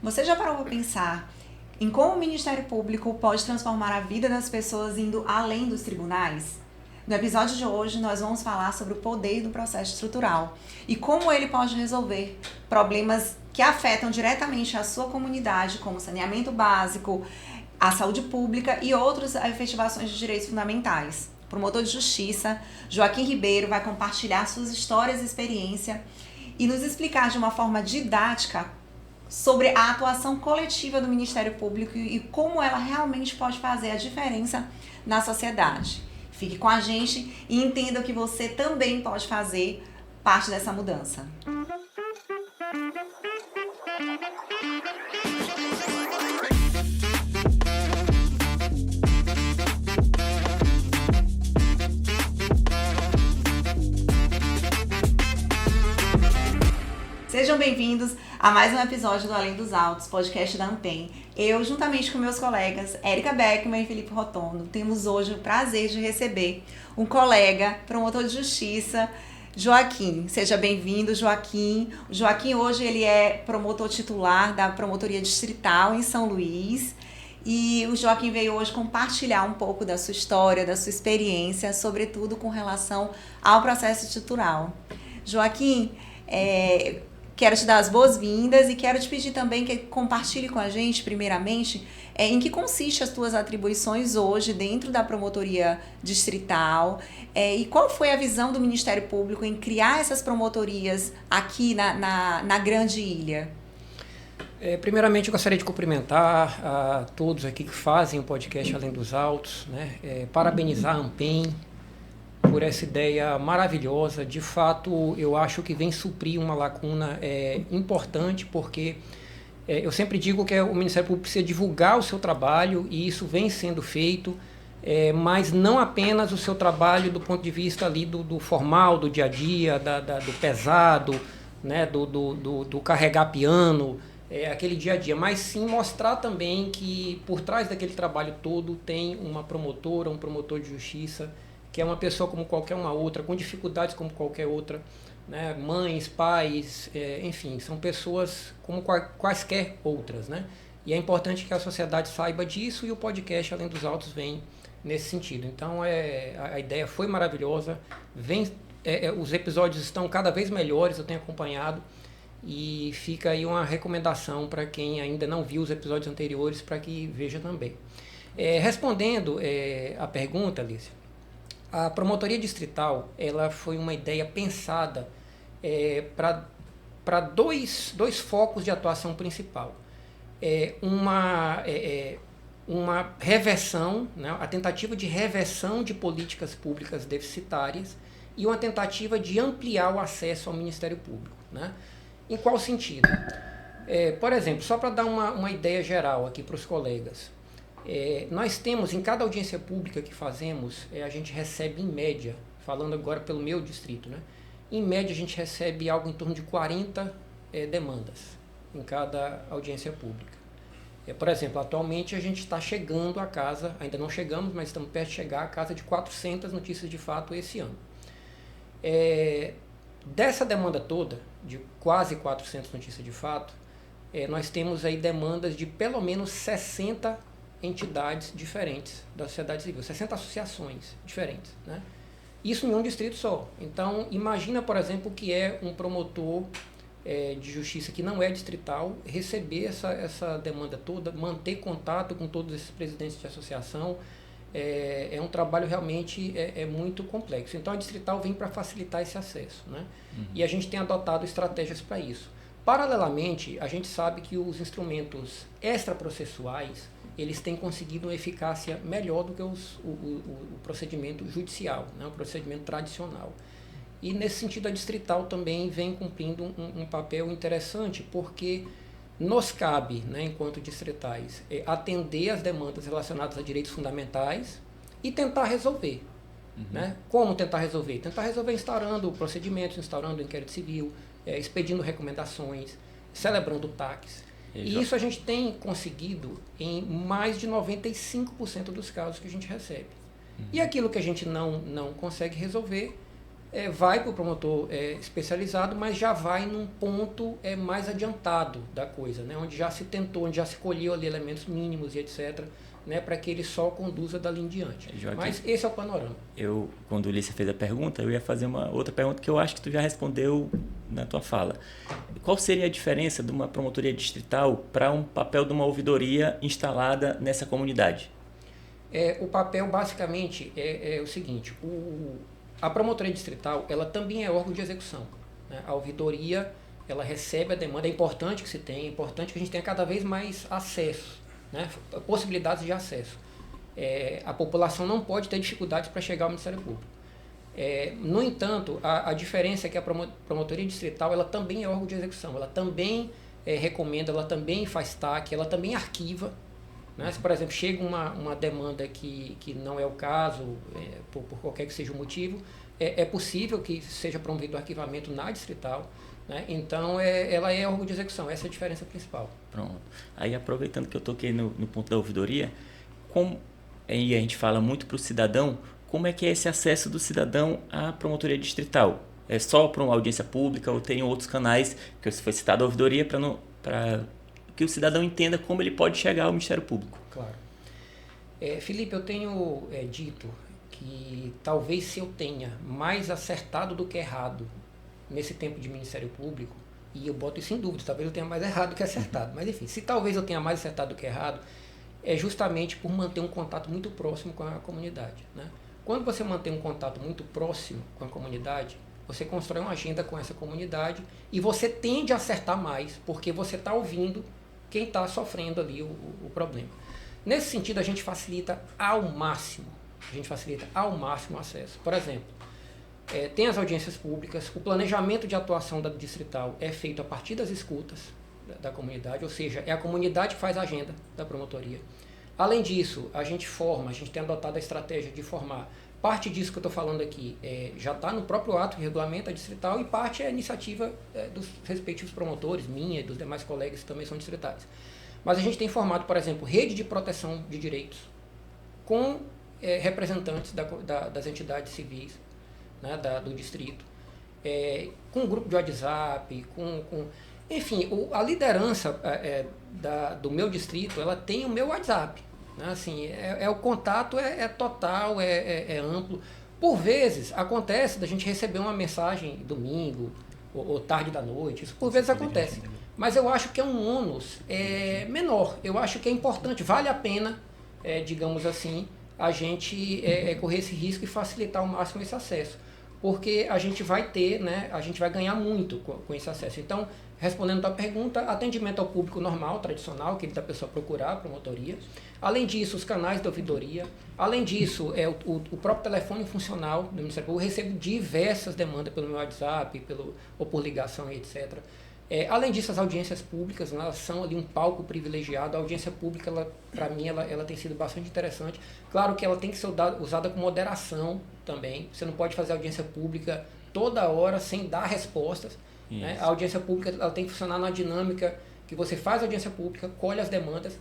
Você já parou para pensar em como o Ministério Público pode transformar a vida das pessoas indo além dos tribunais? No episódio de hoje, nós vamos falar sobre o poder do processo estrutural e como ele pode resolver problemas que afetam diretamente a sua comunidade, como saneamento básico, a saúde pública e outras efetivações de direitos fundamentais. O promotor de justiça, Joaquim Ribeiro, vai compartilhar suas histórias e experiência e nos explicar de uma forma didática sobre a atuação coletiva do Ministério Público e como ela realmente pode fazer a diferença na sociedade. Fique com a gente e entenda que você também pode fazer parte dessa mudança. Sejam bem-vindos a mais um episódio do Além dos Autos, podcast da Ampem. Eu, juntamente com meus colegas Érica Beckman e Felipe Rotondo, temos hoje o prazer de receber um colega, promotor de justiça, Joaquim. Seja bem-vindo, Joaquim. O Joaquim hoje ele é promotor titular da Promotoria Distrital em São Luís. E o Joaquim veio hoje compartilhar um pouco da sua história, da sua experiência, sobretudo com relação ao processo estrutural. Joaquim, quero te dar as boas-vindas e quero te pedir também que compartilhe com a gente, primeiramente, em que consiste as tuas atribuições hoje dentro da promotoria distrital e qual foi a visão do Ministério Público em criar essas promotorias aqui na Grande Ilha. Primeiramente, eu gostaria de cumprimentar a todos aqui que fazem o podcast Além dos Autos, né? Parabenizar a Ampem por essa ideia maravilhosa. De fato, eu acho que vem suprir uma lacuna importante, porque eu sempre digo que o Ministério Público precisa divulgar o seu trabalho, e isso vem sendo feito, mas não apenas o seu trabalho do ponto de vista ali do formal, do dia a dia, do pesado, né, do carregar piano, aquele dia a dia, mas sim mostrar também que por trás daquele trabalho todo tem uma promotora, um promotor de justiça, que é uma pessoa como qualquer uma outra, com dificuldades como qualquer outra, né? Mães, pais, enfim, são pessoas como quaisquer outras, né? E é importante que a sociedade saiba disso, e o podcast Além dos Autos vem nesse sentido. Então, a ideia foi maravilhosa, os episódios estão cada vez melhores, eu tenho acompanhado, e fica aí uma recomendação para quem ainda não viu os episódios anteriores, para que veja também. Respondendo a pergunta, Alice, a promotoria distrital ela foi uma ideia pensada para dois focos de atuação principal. Uma reversão, né, a tentativa de reversão de políticas públicas deficitárias, e uma tentativa de ampliar o acesso ao Ministério Público, né? Em qual sentido? Por exemplo, só para dar uma ideia geral aqui para os colegas, nós temos, em cada audiência pública que fazemos, a gente recebe em média, falando agora pelo meu distrito, né? Em média a gente recebe algo em torno de 40 demandas em cada audiência pública. Por exemplo, atualmente a gente está chegando à casa, ainda não chegamos, mas estamos perto de chegar à casa de 400 notícias de fato esse ano. Dessa demanda toda, de quase 400 notícias de fato, nós temos aí demandas de pelo menos 60 entidades diferentes da sociedade civil, 60 associações diferentes, né? Isso em um distrito só. Então, imagina, por exemplo, que é um promotor de justiça que não é distrital, receber essa demanda toda, manter contato com todos esses presidentes de associação, é um trabalho realmente muito complexo. Então, a distrital vem para facilitar esse acesso, né? Uhum. E a gente tem adotado estratégias para isso. Paralelamente, a gente sabe que os instrumentos extraprocessuais, eles têm conseguido uma eficácia melhor do que o procedimento judicial, né? O procedimento tradicional. E, nesse sentido, a distrital também vem cumprindo um papel interessante, porque nos cabe, né, enquanto distritais, atender as demandas relacionadas a direitos fundamentais e tentar resolver. Uhum. Né? Como tentar resolver? Tentar resolver instaurando procedimentos, instaurando inquérito civil, expedindo recomendações, celebrando TACs. E isso a gente tem conseguido em mais de 95% dos casos que a gente recebe. Uhum. E aquilo que a gente não consegue resolver, vai para o promotor especializado, mas já vai num ponto mais adiantado da coisa, né? Onde já se tentou, onde já se colheu ali elementos mínimos e etc., né, para que ele só conduza dali em diante. Joaquim, mas esse é o panorama. Quando o Ulisses fez a pergunta, eu ia fazer uma outra pergunta que eu acho que tu já respondeu na tua fala. Qual seria a diferença de uma promotoria distrital para um papel de uma ouvidoria instalada nessa comunidade? O papel, basicamente, é o seguinte: a promotoria distrital, ela também é órgão de execução, né? A ouvidoria, ela recebe a demanda, é importante que se tenha, é importante que a gente tenha cada vez mais acesso, né? Possibilidades de acesso. A população não pode ter dificuldades para chegar ao Ministério Público. No entanto, a diferença é que a promotoria distrital, ela também é órgão de execução, ela também recomenda, ela também faz TAC, ela também arquiva, né? Se, por exemplo, chega uma demanda que não é o caso, por qualquer que seja o motivo, é possível que seja promovido o arquivamento na distrital, né? Então, ela é órgão de execução, essa é a diferença principal. Pronto. Aí, aproveitando que eu toquei no ponto da ouvidoria, aí a gente fala muito para o cidadão, como é que é esse acesso do cidadão à promotoria distrital? É só para uma audiência pública ou tem outros canais, que foi citado a ouvidoria, para que o cidadão entenda como ele pode chegar ao Ministério Público? Claro. Felipe, eu tenho dito que talvez se eu tenha mais acertado do que errado nesse tempo de Ministério Público, e eu boto isso em dúvida, talvez eu tenha mais errado do que acertado, mas enfim, se talvez eu tenha mais acertado do que errado, é justamente por manter um contato muito próximo com a comunidade, né? Quando você mantém um contato muito próximo com a comunidade, você constrói uma agenda com essa comunidade e você tende a acertar mais, porque você está ouvindo quem está sofrendo ali o problema. Nesse sentido, a gente facilita ao máximo o acesso. Por exemplo, tem as audiências públicas, o planejamento de atuação da distrital é feito a partir das escutas da comunidade, ou seja, é a comunidade que faz a agenda da promotoria. Além disso, a gente tem adotado a estratégia de formar. Parte disso que eu estou falando aqui já está no próprio ato que regulamenta a distrital e parte é a iniciativa dos respectivos promotores, minha e dos demais colegas que também são distritais. Mas a gente tem formado, por exemplo, rede de proteção de direitos com representantes das entidades civis, né, do distrito, com um grupo de WhatsApp, enfim, a liderança do meu distrito, ela tem o meu WhatsApp. Assim, o contato é total, é amplo. Por vezes, acontece da gente receber uma mensagem domingo ou tarde da noite. Isso por vezes acontece. Mas eu acho que é um ônus menor. Eu acho que é importante, vale a pena, digamos assim, a gente correr esse risco e facilitar ao máximo esse acesso. Porque a gente vai ter, né, a gente vai ganhar muito com esse acesso. Então, respondendo a tua pergunta, atendimento ao público normal, tradicional, que a pessoa procurar, a promotoria. Além disso, os canais de ouvidoria. Além disso, o próprio telefone funcional do Ministério Público. Eu recebo diversas demandas pelo meu WhatsApp, ou por ligação e etc. Além disso, as audiências públicas, né, elas são ali um palco privilegiado. A audiência pública, para mim, ela tem sido bastante interessante. Claro que ela tem que ser usada com moderação também. Você não pode fazer audiência pública toda hora sem dar respostas. Né? A audiência pública ela tem que funcionar na dinâmica que você faz a audiência pública, colhe as demandas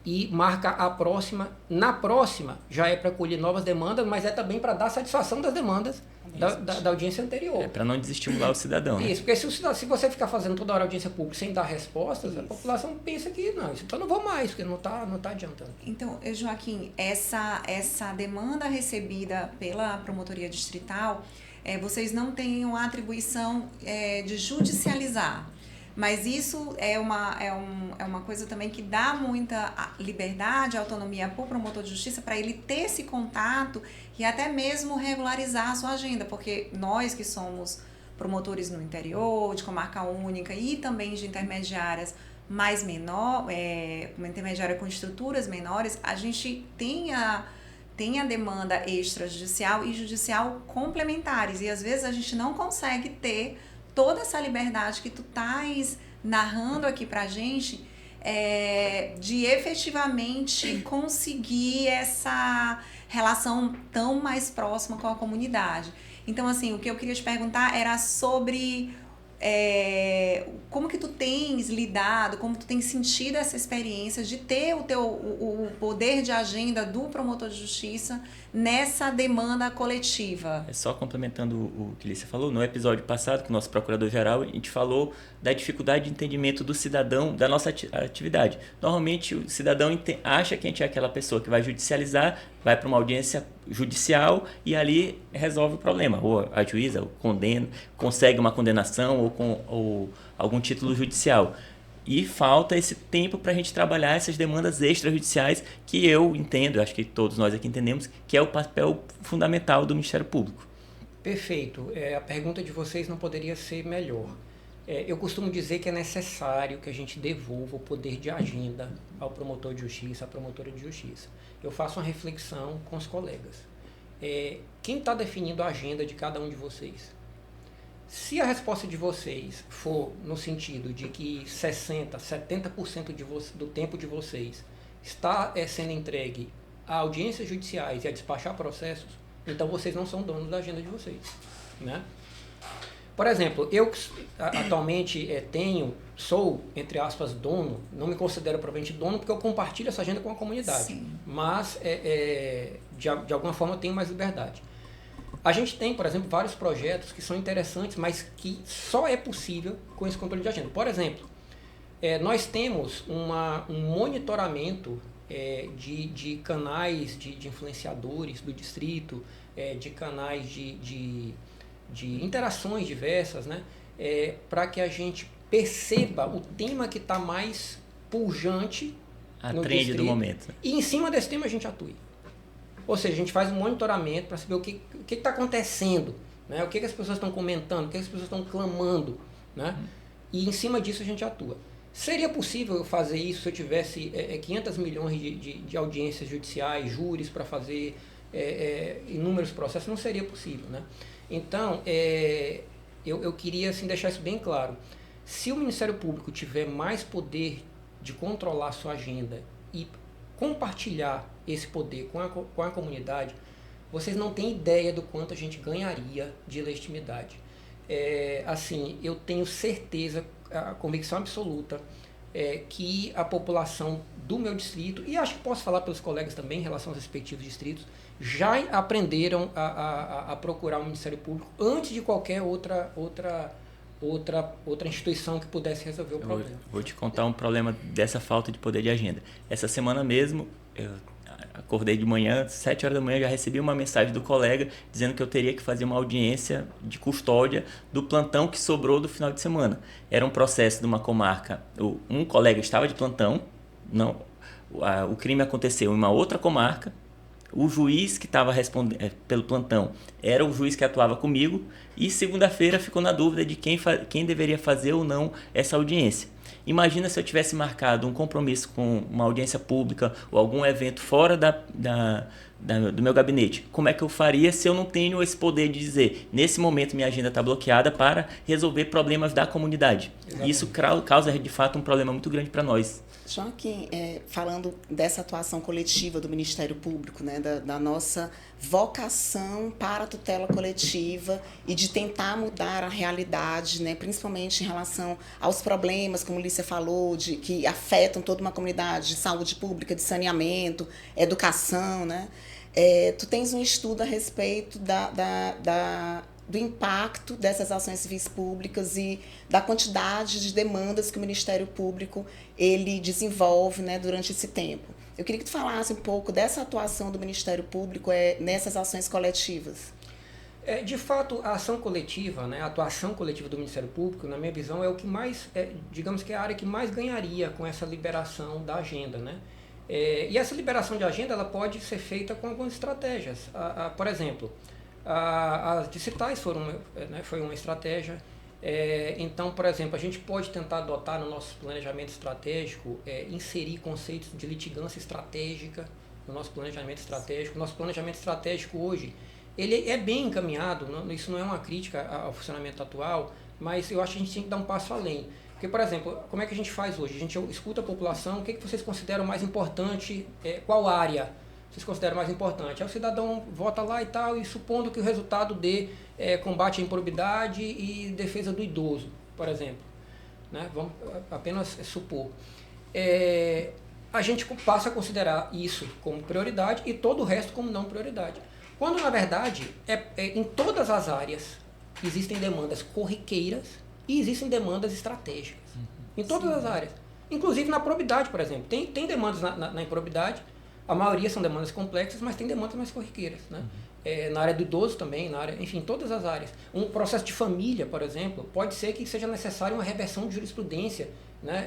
e marca a próxima. Na próxima já é para colher novas demandas, mas é também para dar satisfação das demandas da audiência anterior. Para não desestimular o cidadão. Isso, né? porque se você ficar fazendo toda hora audiência pública sem dar respostas, isso. A população pensa que não, então não vou mais, porque não tá adiantando. Então, Joaquim, essa demanda recebida pela promotoria distrital, vocês não têm a atribuição de judicializar. Mas isso é uma coisa também que dá muita liberdade, autonomia para o promotor de justiça, para ele ter esse contato e até mesmo regularizar a sua agenda, porque nós que somos promotores no interior, de comarca única e também de intermediárias mais uma intermediária com estruturas menores, a gente tem a demanda extrajudicial e judicial complementares, e às vezes a gente não consegue ter toda essa liberdade que tu estás narrando aqui pra gente, de efetivamente conseguir essa relação tão mais próxima com a comunidade. Então, assim, o que eu queria te perguntar era sobre como que tu tens lidado, como tu tens sentido essa experiência de ter o poder de agenda do promotor de justiça nessa demanda coletiva? É só complementando o que Lícia falou, no episódio passado, com o nosso procurador-geral, a gente falou da dificuldade de entendimento do cidadão da nossa atividade. Normalmente, o cidadão acha que a gente é aquela pessoa que vai judicializar, vai para uma audiência judicial e ali resolve o problema. Ou a juíza condena, consegue uma condenação ou algum título judicial. E falta esse tempo para a gente trabalhar essas demandas extrajudiciais que eu entendo, acho que todos nós aqui entendemos, que é o papel fundamental do Ministério Público. Perfeito. A pergunta de vocês não poderia ser melhor. Eu costumo dizer que é necessário que a gente devolva o poder de agenda ao promotor de justiça, à promotora de justiça. Eu faço uma reflexão com os colegas. Quem está definindo a agenda de cada um de vocês? Se a resposta de vocês for no sentido de que 60%, 70% do tempo de vocês está sendo entregue a audiências judiciais e a despachar processos, então vocês não são donos da agenda de vocês, né? Por exemplo, eu atualmente sou, entre aspas, dono, não me considero provavelmente dono porque eu compartilho essa agenda com a comunidade. Sim. Mas, de alguma forma, eu tenho mais liberdade. A gente tem, por exemplo, vários projetos que são interessantes, mas que só é possível com esse controle de agenda. Por exemplo, nós temos um monitoramento de canais de influenciadores do distrito, de canais de interações diversas, né? Para que a gente perceba o tema que está mais pujante no trend distrito, do momento. E em cima desse tema a gente atue. Ou seja, a gente faz um monitoramento para saber o que está acontecendo, né? O que as pessoas estão comentando, o que as pessoas estão clamando, né? E em cima disso a gente atua. Seria possível eu fazer isso se eu tivesse 500 milhões de audiências judiciais, júris para fazer inúmeros processos? Não seria possível, né? Então, eu queria assim, deixar isso bem claro. Se o Ministério Público tiver mais poder de controlar a sua agenda e compartilhar esse poder com a comunidade, vocês não têm ideia do quanto a gente ganharia de legitimidade. Assim, eu tenho certeza, a convicção absoluta, que a população do meu distrito, e acho que posso falar pelos colegas também em relação aos respectivos distritos, já aprenderam a procurar o Ministério Público antes de qualquer outra instituição que pudesse resolver o problema. Vou te contar um problema dessa falta de poder de agenda. Essa semana mesmo, eu acordei de manhã, 7 horas da manhã, já recebi uma mensagem do colega dizendo que eu teria que fazer uma audiência de custódia do plantão que sobrou do final de semana. Era um processo de uma comarca, um colega estava de plantão, o crime aconteceu em uma outra comarca, o juiz que estava respondendo pelo plantão era o juiz que atuava comigo e segunda-feira ficou na dúvida de quem deveria fazer ou não essa audiência. Imagina se eu tivesse marcado um compromisso com uma audiência pública ou algum evento fora do meu gabinete. Como é que eu faria se eu não tenho esse poder de dizer, nesse momento minha agenda está bloqueada para resolver problemas da comunidade? Exatamente. Isso causa de fato um problema muito grande para nós. Joaquim, falando dessa atuação coletiva do Ministério Público, né, da nossa vocação para a tutela coletiva e de tentar mudar a realidade, né, principalmente em relação aos problemas, como Lícia falou, que afetam toda uma comunidade, de saúde pública, de saneamento, educação, né? Tu tens um estudo a respeito do impacto dessas ações civis públicas e da quantidade de demandas que o Ministério Público ele desenvolve, né, durante esse tempo. Eu queria que tu falasse um pouco dessa atuação do Ministério Público nessas ações coletivas. De fato, a ação coletiva, né, a atuação coletiva do Ministério Público, na minha visão, é o que mais, digamos que é a área que mais ganharia com essa liberação da agenda, né? E essa liberação de agenda ela pode ser feita com algumas estratégias. Por exemplo, as distritais foi uma estratégia. Então, por exemplo, a gente pode tentar adotar no nosso planejamento estratégico, inserir conceitos de litigância estratégica no nosso planejamento estratégico. Nosso planejamento estratégico hoje, ele é bem encaminhado, isso não é uma crítica ao funcionamento atual, mas eu acho que a gente tem que dar um passo além. Porque, por exemplo, como é que a gente faz hoje? A gente escuta a população, o que vocês consideram mais importante, qual área vocês consideram mais importante? Aí o cidadão vota lá e tal, e supondo que o resultado dê combate à improbidade e defesa do idoso. por exemplo, né? Vamos apenas supor, a gente passa a considerar isso como prioridade e todo o resto como não prioridade. Quando, na verdade, em todas as áreas existem demandas corriqueiras e existem demandas estratégicas. Em todas as áreas. Inclusive na probidade, por exemplo. Tem demandas na improbidade, a maioria são demandas complexas, mas tem demandas mais corriqueiras, né? Na área do idoso também, enfim, todas as áreas. Um processo de família, por exemplo, pode ser que seja necessário uma reversão de jurisprudência, né?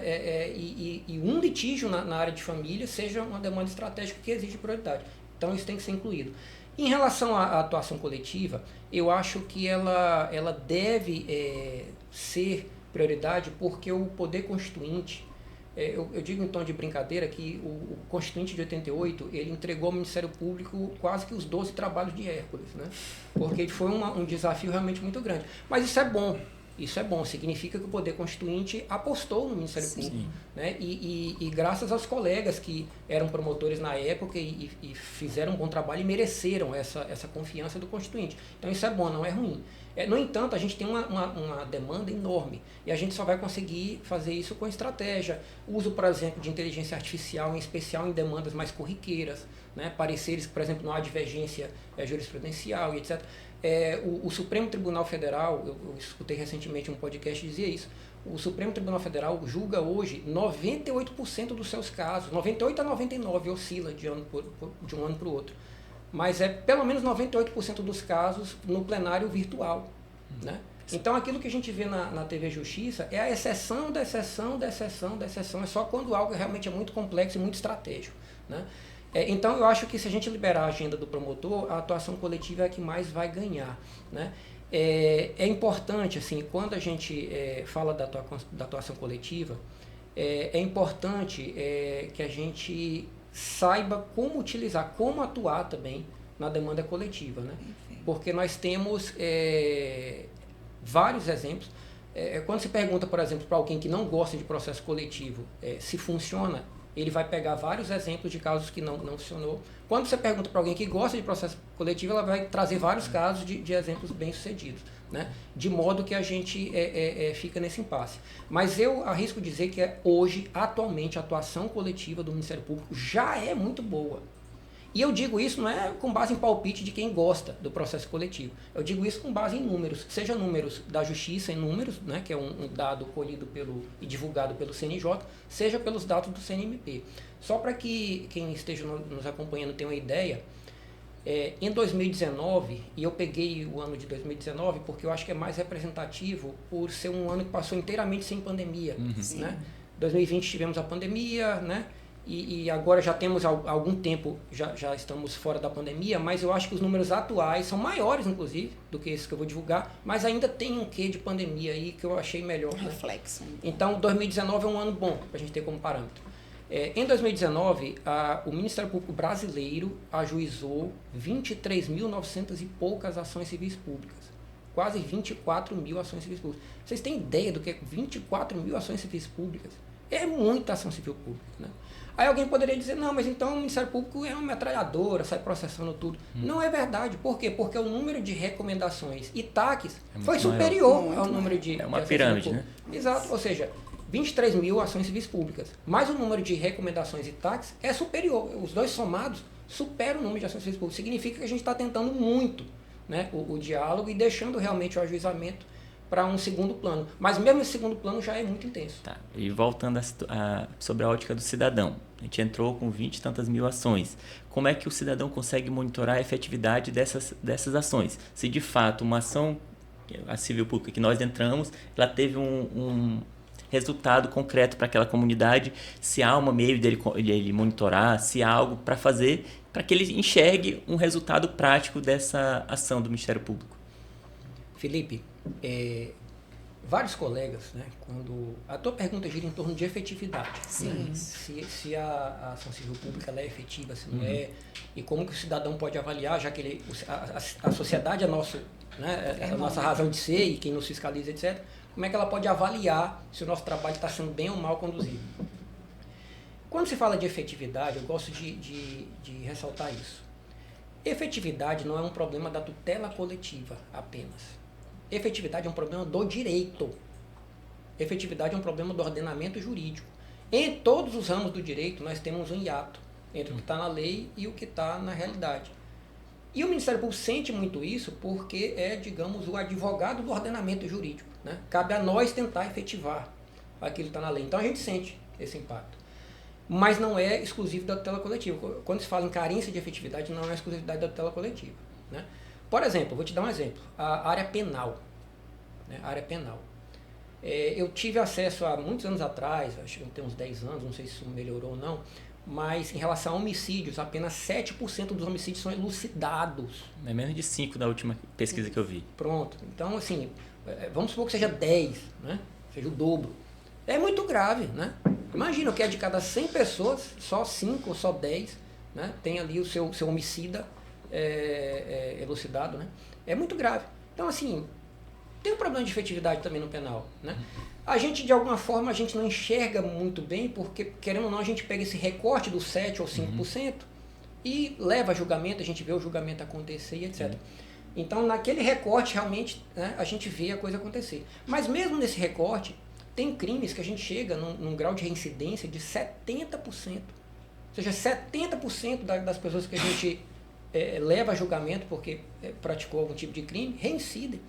E um litígio na área de família seja uma demanda estratégica que exige prioridade. Então isso tem que ser incluído. Em relação à atuação coletiva, eu acho que ela deve ser prioridade porque o poder constituinte, eu digo em tom de brincadeira que o Constituinte de 88, ele entregou ao Ministério Público quase que os 12 trabalhos de Hércules, né? Porque foi um desafio realmente muito grande. Mas isso é bom. Isso é bom, significa que o Poder Constituinte apostou no Ministério Público. Né? E graças aos colegas que eram promotores na época e fizeram um bom trabalho e mereceram essa confiança do Constituinte. Então isso é bom, não é ruim. No entanto, a gente tem uma demanda enorme e a gente só vai conseguir fazer isso com estratégia. Uso, por exemplo, de inteligência artificial, em especial em demandas mais corriqueiras, né? Pareceres, por exemplo, não há divergência jurisprudencial e etc. O Supremo Tribunal Federal, eu escutei recentemente um podcast que dizia isso, o Supremo Tribunal Federal julga hoje 98% dos seus casos, 98 a 99%, oscila de um ano para o outro, mas pelo menos 98% dos casos no plenário virtual, né? Então aquilo que a gente vê na TV Justiça é a exceção da exceção da exceção da exceção, é só quando algo realmente é muito complexo e muito estratégico, né? Então eu acho que se a gente liberar a agenda do promotor, a atuação coletiva é a que mais vai ganhar, né? É importante, assim, quando a gente fala da atuação coletiva, é importante que a gente saiba como utilizar, como atuar também na demanda coletiva, né? Porque nós temos vários exemplos. Quando se pergunta, por exemplo, para alguém que não gosta de processo coletivo se funciona, ele vai pegar vários exemplos de casos que não funcionou. Quando você pergunta para alguém que gosta de processo coletivo, ela vai trazer vários casos de exemplos bem-sucedidos, né? De modo que a gente fica nesse impasse. Mas eu arrisco dizer que hoje, atualmente, a atuação coletiva do Ministério Público já é muito boa. E eu digo isso não é com base em palpite de quem gosta do processo coletivo. Eu digo isso com base em números, seja números da Justiça, em números, né, que é um dado colhido e divulgado pelo CNJ, seja pelos dados do CNMP. Só para que quem esteja nos acompanhando tenha uma ideia, em 2019, e eu peguei o ano de 2019 porque eu acho que é mais representativo por ser um ano que passou inteiramente sem pandemia. Né? 2020 tivemos a pandemia, né? E agora já temos algum tempo, já estamos fora da pandemia, mas eu acho que os números atuais são maiores, inclusive, do que esses que eu vou divulgar, mas ainda tem um quê de pandemia aí que eu achei melhor. Né? Reflexo. Então, 2019 é um ano bom para a gente ter como parâmetro. Em 2019, o Ministério Público Brasileiro ajuizou 23.900 e poucas ações civis públicas. Quase 24 mil ações civis públicas. Vocês têm ideia do que é 24 mil ações civis públicas? É muita ação civil pública, né? Aí alguém poderia dizer, não, mas então o Ministério Público é uma metralhadora, sai processando tudo. Não é verdade. Por quê? Porque o número de recomendações e TACs foi superior ao número de... É uma pirâmide, né? Exato. Ou seja, 23 mil ações civis públicas, mas o número de recomendações e TACs é superior. Os dois somados superam o número de ações civis públicas. Significa que a gente está tentando muito, né, o diálogo e deixando realmente o ajuizamento para um segundo plano. Mas mesmo esse segundo plano já é muito intenso. Tá. E voltando sobre a ótica do cidadão. A gente entrou com 20 e tantas mil ações. Como é que o cidadão consegue monitorar a efetividade dessas ações? Se de fato uma ação, a civil pública que nós entramos, ela teve um resultado concreto para aquela comunidade, se há um meio dele monitorar, se há algo para fazer, para que ele enxergue um resultado prático dessa ação do Ministério Público. Felipe, vários colegas, né, quando a tua pergunta gira em torno de efetividade, né? Se a ação civil pública ela é efetiva, se não é, e como que o cidadão pode avaliar, já que a sociedade é a nossa razão de ser e quem nos fiscaliza, etc. Como é que ela pode avaliar se o nosso trabalho está sendo bem ou mal conduzido? Quando se fala de efetividade, eu gosto de ressaltar isso. Efetividade não é um problema da tutela coletiva apenas. Efetividade é um problema do direito. Efetividade é um problema do ordenamento jurídico. Em todos os ramos do direito, nós temos um hiato entre o que está na lei e o que está na realidade. E o Ministério Público sente muito isso porque é, digamos, o advogado do ordenamento jurídico, né? Cabe a nós tentar efetivar aquilo que está na lei. Então a gente sente esse impacto. Mas não é exclusivo da tutela coletiva. Quando se fala em carência de efetividade, não é exclusividade da tutela coletiva, né? Por exemplo, vou te dar um exemplo. A área penal. Né? A área penal. Eu tive acesso há muitos anos atrás, acho que tem uns 10 anos, não sei se isso melhorou ou não, mas em relação a homicídios, apenas 7% dos homicídios são elucidados. É menos de 5 da última pesquisa que eu vi. Pronto. Então, assim, vamos supor que seja 10, né? Seja o dobro. É muito grave, né? Imagina que de cada 100 pessoas, só 5 ou só 10, né, tem ali o seu homicida elucidado, né? É muito grave. Então, assim, tem um problema de efetividade também no penal, né? A gente, de alguma forma, a gente não enxerga muito bem, porque, querendo ou não, a gente pega esse recorte dos 7% ou 5% e leva a julgamento, a gente vê o julgamento acontecer e etc. Então, naquele recorte, realmente, né, a gente vê a coisa acontecer. Mas mesmo nesse recorte, tem crimes que a gente chega num grau de reincidência de 70%. Ou seja, 70% das pessoas que a gente leva a julgamento porque praticou algum tipo de crime, reincidem.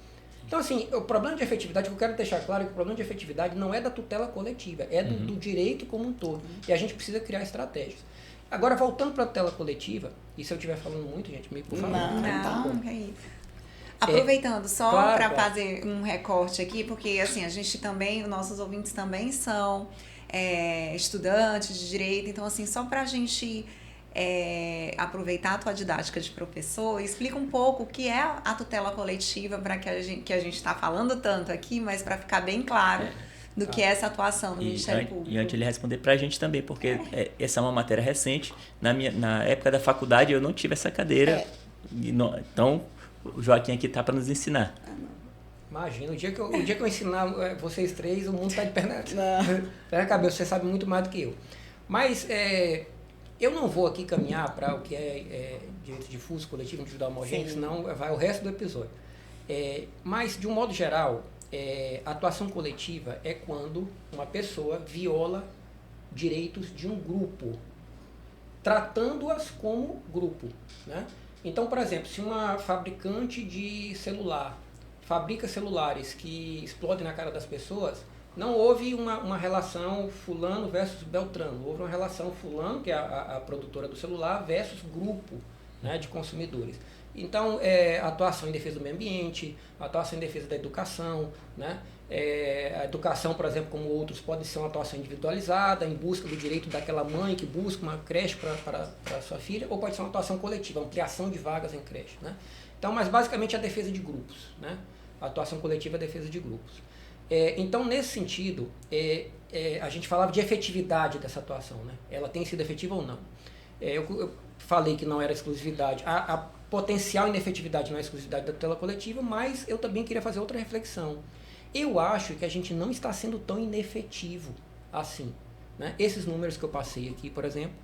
Então, assim, o problema de efetividade, eu quero deixar claro que o problema de efetividade não é da tutela coletiva, é do direito como um todo. E a gente precisa criar estratégias. Agora, voltando para a tutela coletiva, e se eu estiver falando muito, gente, por favor. Não, é isso. Aproveitando, só claro, para fazer um recorte aqui, porque assim, a gente também, os nossos ouvintes também são estudantes de direito, então assim, só para a gente aproveitar a tua didática de professor, explica um pouco o que é a tutela coletiva, para que a gente está falando tanto aqui, mas para ficar bem claro do que é essa atuação do Ministério Público. E antes ele responder para a gente também, porque essa é uma matéria recente. Na época da faculdade eu não tive essa cadeira, então o Joaquim aqui está para nos ensinar. Imagina, o dia que eu ensinar vocês três, o mundo está de perna na cabeça, você sabe muito mais do que eu. Mas eu não vou aqui caminhar para o que é direito difuso, coletivo, individual homogêneo, senão vai o resto do episódio. Mas, de um modo geral, a atuação coletiva é quando uma pessoa viola direitos de um grupo, tratando-as como grupo, né? Então, por exemplo, se uma fabricante de celular fabrica celulares que explodem na cara das pessoas, não houve uma relação fulano versus beltrano, houve uma relação fulano, que é a produtora do celular, versus grupo, né, de consumidores. Então, atuação em defesa do meio ambiente, atuação em defesa da educação, né? A educação, por exemplo, como outros, pode ser uma atuação individualizada, em busca do direito daquela mãe que busca uma creche para sua filha, ou pode ser uma atuação coletiva, ampliação de vagas em creche, né? Então, mas basicamente a defesa de grupos, né? A atuação coletiva é a defesa de grupos. Então, nesse sentido, a gente falava de efetividade dessa atuação, né? Ela tem sido efetiva ou não? Eu falei que não era exclusividade. A potencial inefetividade não é exclusividade da tutela coletiva, mas eu também queria fazer outra reflexão. Eu acho que a gente não está sendo tão inefetivo assim, né? Esses números que eu passei aqui, por exemplo,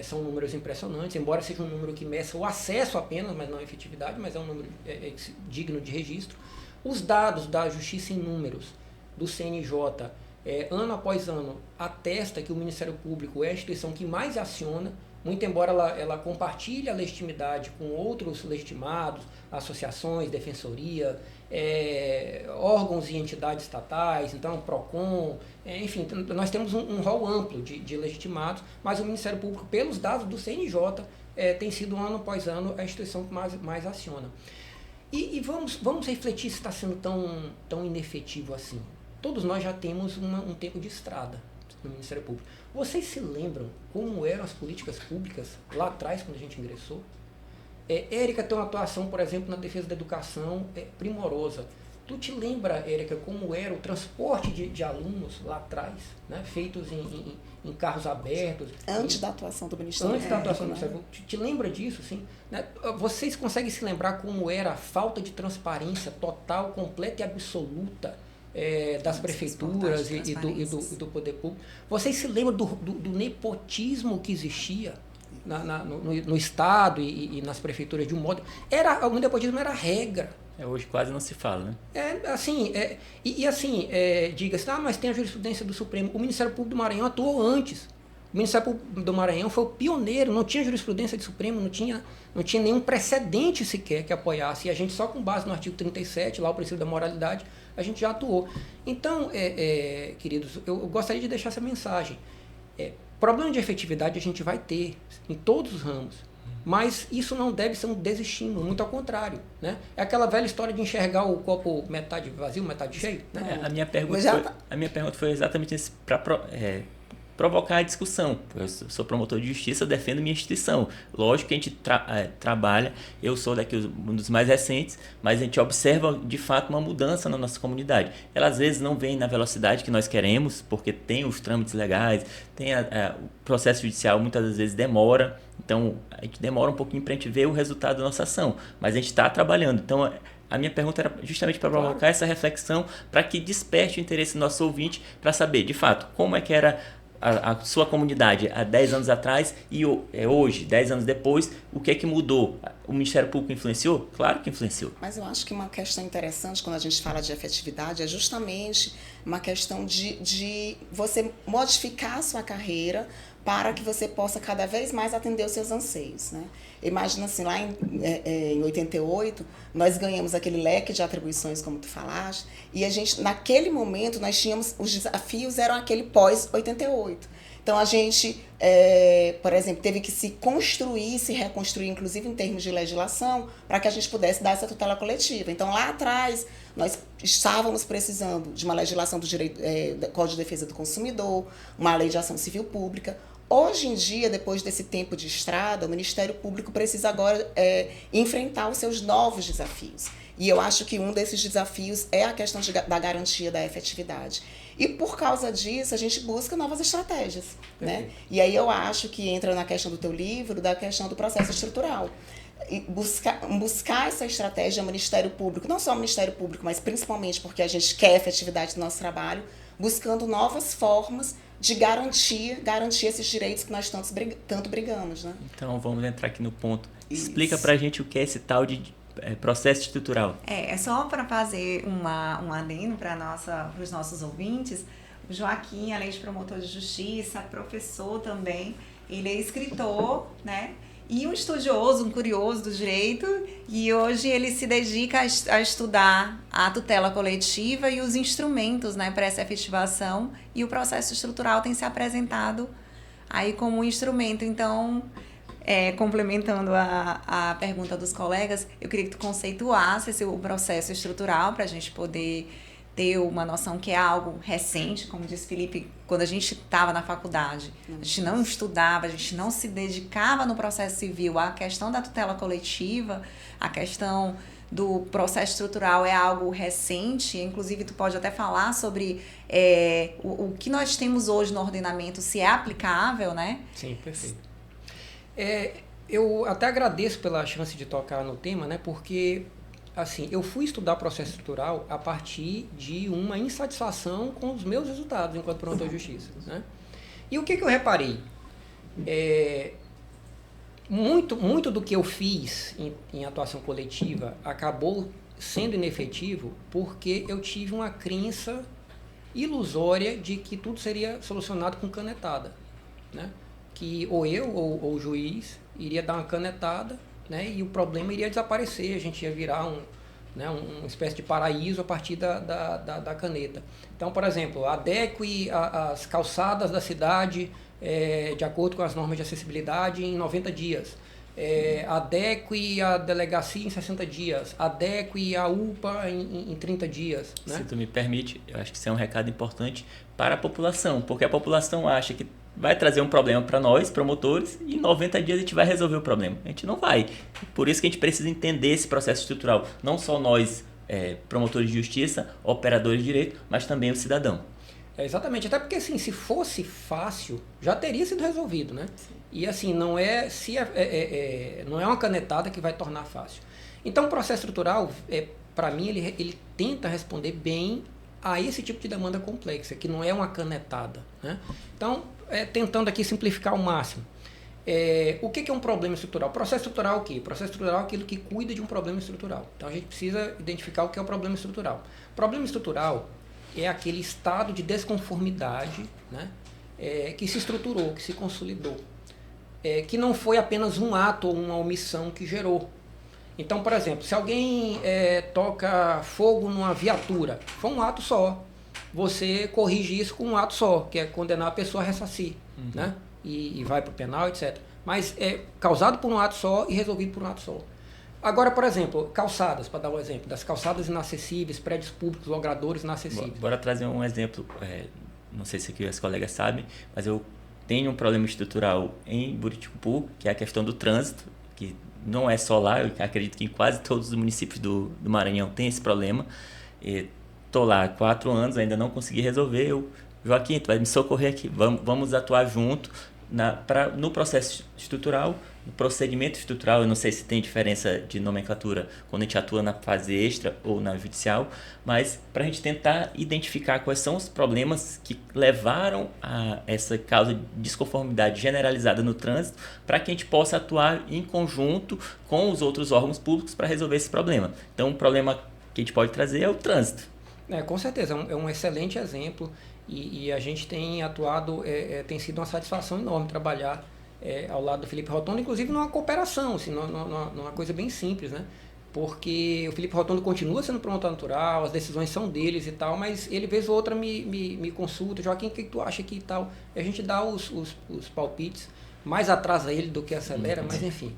são números impressionantes, embora seja um número que meça o acesso apenas, mas não a efetividade, mas é um número digno de registro. Os dados da Justiça em Números, do CNJ, ano após ano, atesta que o Ministério Público é a instituição que mais aciona, muito embora ela compartilhe a legitimidade com outros legitimados, associações, defensoria, órgãos e entidades estatais, então PROCON, enfim, nós temos um rol amplo de legitimados, mas o Ministério Público, pelos dados do CNJ, tem sido ano após ano a instituição que mais aciona. E vamos refletir se está sendo tão inefetivo assim. Todos nós já temos um tempo de estrada no Ministério Público. Vocês se lembram como eram as políticas públicas lá atrás, quando a gente ingressou? Érica tem uma atuação, por exemplo, na defesa da educação primorosa. Tu te lembra, Érica, como era o transporte de alunos lá atrás, né? Feitos em carros abertos? Antes da atuação do Ministério Público. Antes da atuação do Ministério Público. Te lembra disso, sim? Né? Vocês conseguem se lembrar como era a falta de transparência total, completa e absoluta das prefeituras e do poder público? Vocês se lembram do nepotismo que existia no Estado e nas prefeituras de um modo? O nepotismo era regra. Hoje quase não se fala, né? Diga-se, mas tem a jurisprudência do Supremo. O Ministério Público do Maranhão atuou antes. O Ministério Público do Maranhão foi o pioneiro, não tinha jurisprudência de Supremo, não tinha nenhum precedente sequer que apoiasse. E a gente só com base no artigo 37, lá o princípio da moralidade, a gente já atuou. Então, queridos, eu gostaria de deixar essa mensagem. Problema de efetividade a gente vai ter em todos os ramos. Mas isso não deve ser um desestímulo, muito ao contrário, né? É aquela velha história de enxergar o copo metade vazio, metade cheio, né? A minha pergunta foi exatamente para provocar a discussão. Eu sou promotor de justiça, defendo minha instituição. Lógico que a gente trabalha, eu sou um dos mais recentes, mas a gente observa de fato uma mudança na nossa comunidade. Ela às vezes não vem na velocidade que nós queremos, porque tem os trâmites legais, tem o processo judicial, muitas das vezes demora, então a gente demora um pouquinho para a gente ver o resultado da nossa ação, mas a gente está trabalhando. Então a minha pergunta era justamente para provocar essa reflexão, para que desperte o interesse do nosso ouvinte, para saber de fato como é que era a sua comunidade há 10 anos atrás e hoje, 10 anos depois, o que é que mudou? O Ministério Público influenciou? Claro que influenciou. Mas eu acho que uma questão interessante quando a gente fala de efetividade é justamente uma questão de você modificar a sua carreira para que você possa cada vez mais atender os seus anseios, né? Imagina assim, lá em 88, nós ganhamos aquele leque de atribuições, como tu falaste, e a gente, naquele momento, nós tínhamos, os desafios eram aquele pós-88. Então, a gente, por exemplo, teve que se construir, se reconstruir, inclusive em termos de legislação, para que a gente pudesse dar essa tutela coletiva. Então, lá atrás, nós estávamos precisando de uma legislação do direito, Código de Defesa do Consumidor, uma lei de ação civil pública. Hoje em dia, depois desse tempo de estrada, o Ministério Público precisa agora enfrentar os seus novos desafios. E eu acho que um desses desafios é a questão da garantia da efetividade. E por causa disso, a gente busca novas estratégias, né? E aí eu acho que entra na questão do teu livro, da questão do processo estrutural. E buscar essa estratégia no Ministério Público, não só o Ministério Público, mas principalmente porque a gente quer a efetividade do nosso trabalho, buscando novas formas de garantir esses direitos que nós tanto brigamos, né? Então, vamos entrar aqui no ponto. Explica pra gente o que é esse tal de processo estrutural. É só para fazer um adendo para os nossos ouvintes. O Joaquim, além de promotor de justiça, professor também, ele é escritor, né? E um estudioso, um curioso do direito, e hoje ele se dedica a estudar a tutela coletiva e os instrumentos, né, para essa efetivação, e o processo estrutural tem se apresentado aí como um instrumento. Então, complementando a pergunta dos colegas, eu queria que tu conceituasse o processo estrutural para a gente poder ter uma noção que é algo recente, como disse Felipe, quando a gente estava na faculdade, a gente não estudava, a gente não se dedicava no processo civil, a questão da tutela coletiva, a questão do processo estrutural é algo recente, inclusive tu pode até falar sobre o que nós temos hoje no ordenamento, se é aplicável, né? Sim, perfeito. Eu até agradeço pela chance de tocar no tema, né? Porque assim, eu fui estudar processo estrutural a partir de uma insatisfação com os meus resultados enquanto promotor de justiça, né? E o que eu reparei? Muito do que eu fiz em atuação coletiva acabou sendo inefetivo porque eu tive uma crença ilusória de que tudo seria solucionado com canetada, né? Que ou eu ou o juiz iria dar uma canetada, né, e o problema iria desaparecer, a gente ia virar uma espécie de paraíso a partir da caneta. Então, por exemplo, adeque as calçadas da cidade de acordo com as normas de acessibilidade em 90 dias. Adeque a delegacia em 60 dias. Adeque a UPA em 30 dias. Né? Se tu me permite, eu acho que isso é um recado importante para a população, porque a população acha que vai trazer um problema para nós, promotores, e em 90 dias a gente vai resolver o problema. A gente não vai. Por isso que a gente precisa entender esse processo estrutural. Não só nós, promotores de justiça, operadores de direito, mas também o cidadão. Exatamente. Até porque, assim, se fosse fácil, já teria sido resolvido, né? E, assim, não é uma canetada que vai tornar fácil. Então, o processo estrutural, para mim, ele tenta responder bem a esse tipo de demanda complexa, que não é uma canetada, né? Então, tentando aqui simplificar ao máximo. O que é um problema estrutural? Processo estrutural é o quê? Processo estrutural é aquilo que cuida de um problema estrutural. Então a gente precisa identificar o que é o problema estrutural. Problema estrutural é aquele estado de desconformidade, né, que se estruturou, que se consolidou, que não foi apenas um ato ou uma omissão que gerou. Então, por exemplo, se alguém toca fogo numa viatura, foi um ato só. Você corrige isso com um ato só, que é condenar a pessoa a ressarcir, né? E vai para o penal, etc. Mas é causado por um ato só e resolvido por um ato só. Agora, por exemplo, calçadas, para dar um exemplo, das calçadas inacessíveis, prédios públicos, logradouros inacessíveis. Bora trazer um exemplo, não sei se aqui as colegas sabem, mas eu tenho um problema estrutural em Buriticupu, que é a questão do trânsito, que não é só lá, eu acredito que em quase todos os municípios do Maranhão tem esse problema. Estou lá há 4 anos, ainda não consegui resolver. Joaquim, tu vai me socorrer aqui, vamos atuar junto no processo estrutural, no procedimento estrutural. Eu não sei se tem diferença de nomenclatura quando a gente atua na fase extra ou na judicial, mas para a gente tentar identificar quais são os problemas que levaram a essa causa de desconformidade generalizada no trânsito, para que a gente possa atuar em conjunto com os outros órgãos públicos para resolver esse problema. Então, o problema que a gente pode trazer é o trânsito. Com certeza, é um excelente exemplo. E a gente tem atuado, tem sido uma satisfação enorme trabalhar ao lado do Felipe Rotondo, inclusive numa cooperação, assim, numa coisa bem simples, né? Porque o Felipe Rotondo continua sendo promotor natural, as decisões são deles e tal, mas ele, vez ou outra, me consulta, Joaquim, o que tu acha aqui e tal? E a gente dá os palpites, mais atrasa ele do que acelera, mas enfim.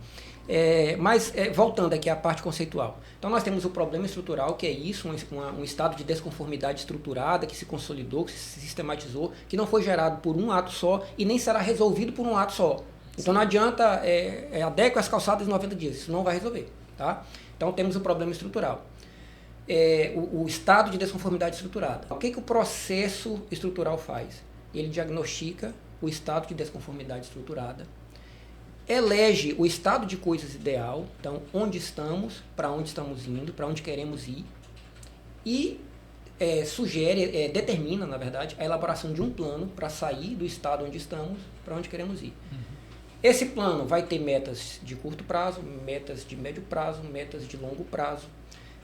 Voltando aqui à parte conceitual. Então nós temos o problema estrutural, que é isso, um estado de desconformidade estruturada, que se consolidou, que se sistematizou, que não foi gerado por um ato só e nem será resolvido por um ato só. Então não adianta adeque as calçadas em 90 dias, isso não vai resolver. Tá? Então temos o problema estrutural. O estado de desconformidade estruturada. O que o processo estrutural faz? Ele diagnostica o estado de desconformidade estruturada, elege o estado de coisas ideal, então onde estamos, para onde estamos indo, para onde queremos ir, e determina, na verdade, a elaboração de um plano para sair do estado onde estamos, para onde queremos ir. Esse plano vai ter metas de curto prazo, metas de médio prazo, metas de longo prazo.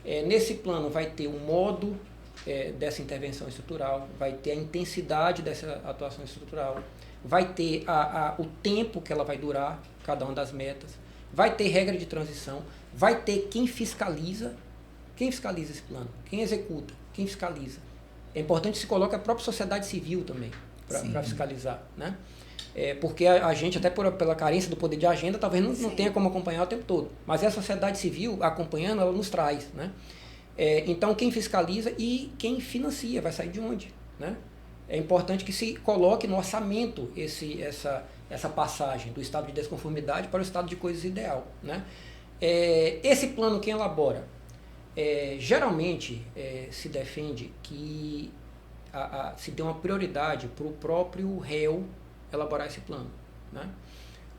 Nesse plano vai ter o modo dessa intervenção estrutural, vai ter a intensidade dessa atuação estrutural, vai ter o tempo que ela vai durar, cada uma das metas, vai ter regra de transição, vai ter quem fiscaliza. Quem fiscaliza esse plano? Quem executa? Quem fiscaliza? É importante que se coloque a própria sociedade civil também para fiscalizar, né? Porque a gente, até pela carência do poder de agenda, talvez não tenha como acompanhar o tempo todo. Mas a sociedade civil, acompanhando, ela nos traz, né? Então, quem fiscaliza e quem financia, vai sair de onde, né? É importante que se coloque no orçamento essa passagem do estado de desconformidade para o estado de coisas ideal, né? Esse plano quem elabora? Geralmente se defende que se dê uma prioridade para o próprio réu elaborar esse plano, né?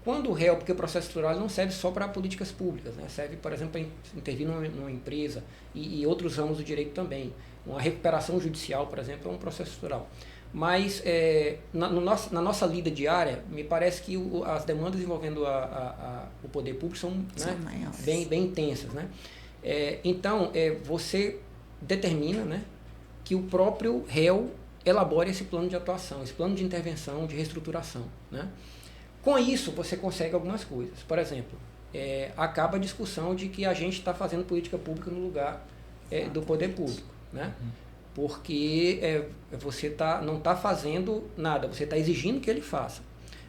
Quando o réu, porque o processo estrutural não serve só para políticas públicas, né? Serve, por exemplo, para intervir numa empresa e outros ramos do direito também. Uma recuperação judicial, por exemplo, é um processo estrutural. Mas na nossa lida diária, me parece que as demandas envolvendo o poder público são, né, bem intensas, né? Então, você determina, né, que o próprio réu elabore esse plano de atuação, esse plano de intervenção, de reestruturação, né? Com isso, você consegue algumas coisas. Por exemplo, acaba a discussão de que a gente está fazendo política pública no lugar do poder público, né? Porque você não está fazendo nada, você está exigindo que ele faça.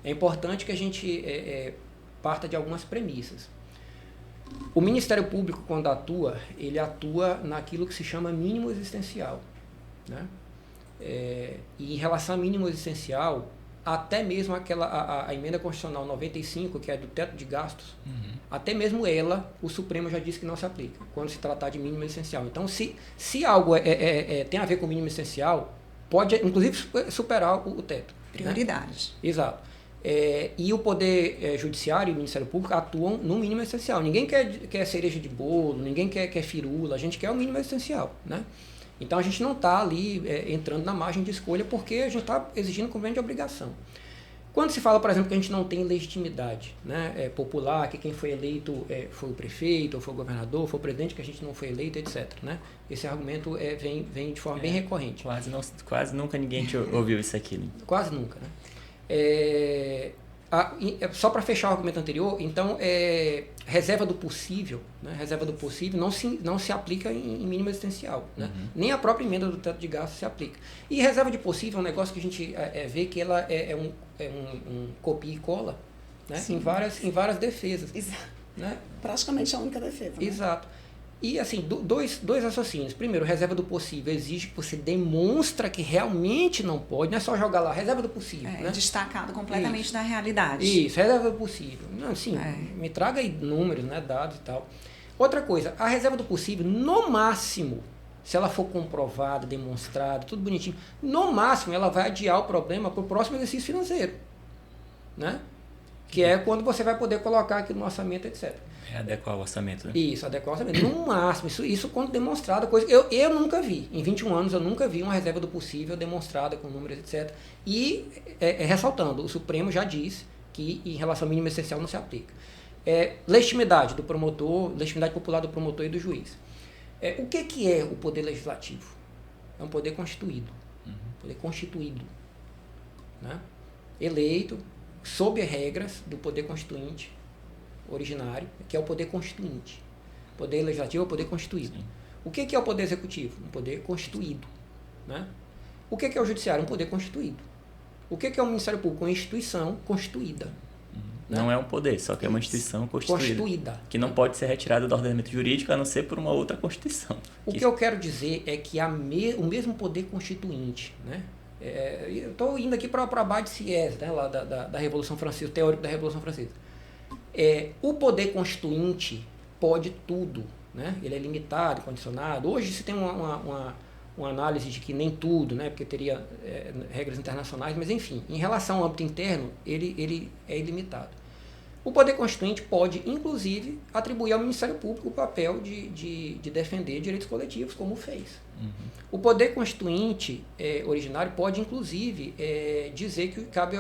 É importante que a gente parta de algumas premissas. O Ministério Público, quando atua, ele atua naquilo que se chama mínimo existencial, né? E em relação a mínimo existencial, até mesmo a emenda constitucional 95, que é do teto de gastos, até mesmo ela, o Supremo já disse que não se aplica, quando se tratar de mínimo essencial. Então, se algo tem a ver com mínimo essencial, pode, inclusive, superar o teto. Prioridade. Né? Exato. E o Poder Judiciário e o Ministério Público atuam no mínimo essencial. Ninguém quer cereja de bolo, ninguém quer firula, a gente quer o mínimo essencial, né? Então, a gente não está ali entrando na margem de escolha porque a gente está exigindo convênio de obrigação. Quando se fala, por exemplo, que a gente não tem legitimidade, né, popular, que quem foi eleito foi o prefeito, ou foi o governador, foi o presidente, que a gente não foi eleito, etc. Né? Esse argumento vem de forma bem recorrente. Quase nunca ninguém ouviu isso aqui. Né? Quase nunca. Né? Só para fechar o argumento anterior, então, reserva do possível, né? Reserva do possível não se aplica em mínimo existencial. Né? Nem a própria emenda do teto de gastos se aplica. E reserva de possível é um negócio que a gente vê que ela é um copia e cola, né? em várias defesas. Né? Praticamente a única defesa. Né? Exato. E assim, dois raciocínios. Primeiro, reserva do possível exige que você demonstra que realmente não pode, não é só jogar lá, reserva do possível. Né? Destacado completamente da realidade. Isso, reserva do possível. Não, assim, me traga aí números, né, dados e tal. Outra coisa, a reserva do possível, no máximo, se ela for comprovada, demonstrada, tudo bonitinho, no máximo ela vai adiar o problema para o próximo exercício financeiro. Né? Que é quando você vai poder colocar aquilo no orçamento, etc. Adequar o orçamento, né? Isso, adequar o orçamento. No máximo, isso quando demonstrado, coisa eu nunca vi. Em 21 anos eu nunca vi uma reserva do possível demonstrada com números, etc. E, ressaltando, o Supremo já disse que em relação ao mínimo essencial não se aplica. Legitimidade do promotor, legitimidade popular do promotor e do juiz. O que é o poder legislativo? É um poder constituído. Poder constituído. Né? Eleito, sob as regras do poder constituinte originário, que é o poder constituinte. O poder legislativo é o poder constituído. Sim. O que é o poder executivo? Um poder constituído. Né? O que é o judiciário? Um poder constituído. O que é o Ministério Público? Uma instituição constituída. Né? Não é um poder, só que é uma instituição constituída. Que não pode ser retirada do ordenamento jurídico, a não ser por uma outra Constituição. O que eu quero dizer é que o mesmo poder constituinte, né? Eu estou indo aqui para a base de Sieyès, né? Lá da Revolução Francesa, teórico da Revolução Francesa. O poder constituinte pode tudo, né? Ele é limitado, condicionado. Hoje se tem uma análise de que nem tudo, né? Porque teria regras internacionais, mas enfim, em relação ao âmbito interno, ele é ilimitado. O poder constituinte pode, inclusive, atribuir ao Ministério Público o papel de defender direitos coletivos, como fez. O poder constituinte originário pode, inclusive, dizer que cabe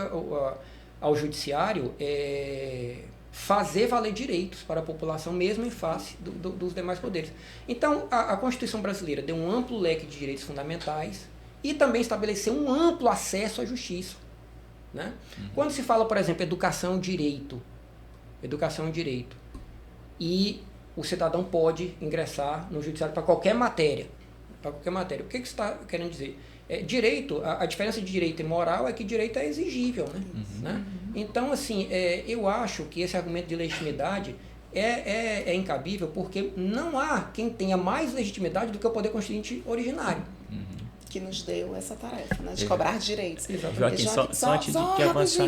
ao judiciário fazer valer direitos para a população, mesmo em face dos demais poderes. Então, a Constituição brasileira deu um amplo leque de direitos fundamentais e também estabeleceu um amplo acesso à justiça. Né? Quando se fala, por exemplo, educação e direito, e o cidadão pode ingressar no judiciário para qualquer matéria. O que você está querendo dizer? Direito, a diferença de direito e moral é que direito é exigível. Né? Então, assim, eu acho que esse argumento de legitimidade é incabível, porque não há quem tenha mais legitimidade do que o poder constituinte originário. Que nos deu essa tarefa, né, de cobrar direitos. Joaquim, só antes de que avançar.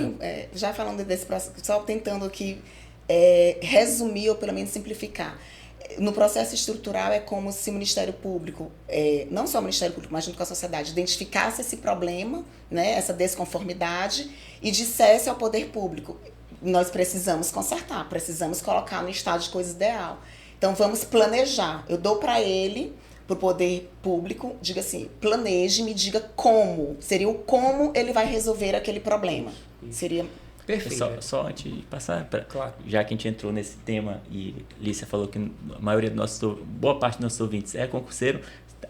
Já falando desse processo, só tentando aqui resumir ou pelo menos simplificar. No processo estrutural é como se o Ministério Público, não só o Ministério Público, mas junto com a sociedade, identificasse esse problema, né, essa desconformidade, e dissesse ao poder público, nós precisamos consertar, precisamos colocar no estado de coisa ideal. Então vamos planejar. Eu dou para ele, para o poder público, diga assim, planeje, me diga como. Seria o como ele vai resolver aquele problema. Seria... Perfeito. Só antes de passar, claro. Já que a gente entrou nesse tema e Lícia falou que a maioria boa parte dos nossos ouvintes é concurseiro,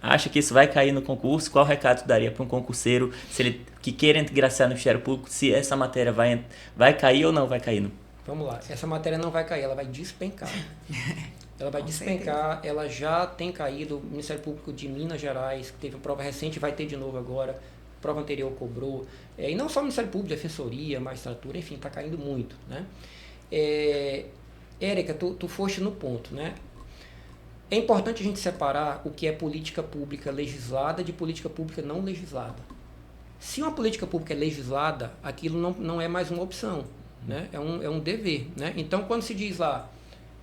acha que isso vai cair no concurso? Qual recado daria para um concurseiro se ele que queira ingressar no Ministério Público, se essa matéria vai cair ou não vai cair? Vamos lá, essa matéria não vai cair, ela vai despencar. Ela vai despencar, ela já tem caído. O Ministério Público de Minas Gerais, que teve prova recente, vai ter de novo agora. Prova anterior cobrou. E não só o Ministério Público, Defensoria, Magistratura, enfim, está caindo muito. Né? Érica, tu foste no ponto. Né? É importante a gente separar o que é política pública legislada de política pública não legislada. Se uma política pública é legislada, aquilo não é mais uma opção. Né? É um dever. Né? Então, quando se diz lá...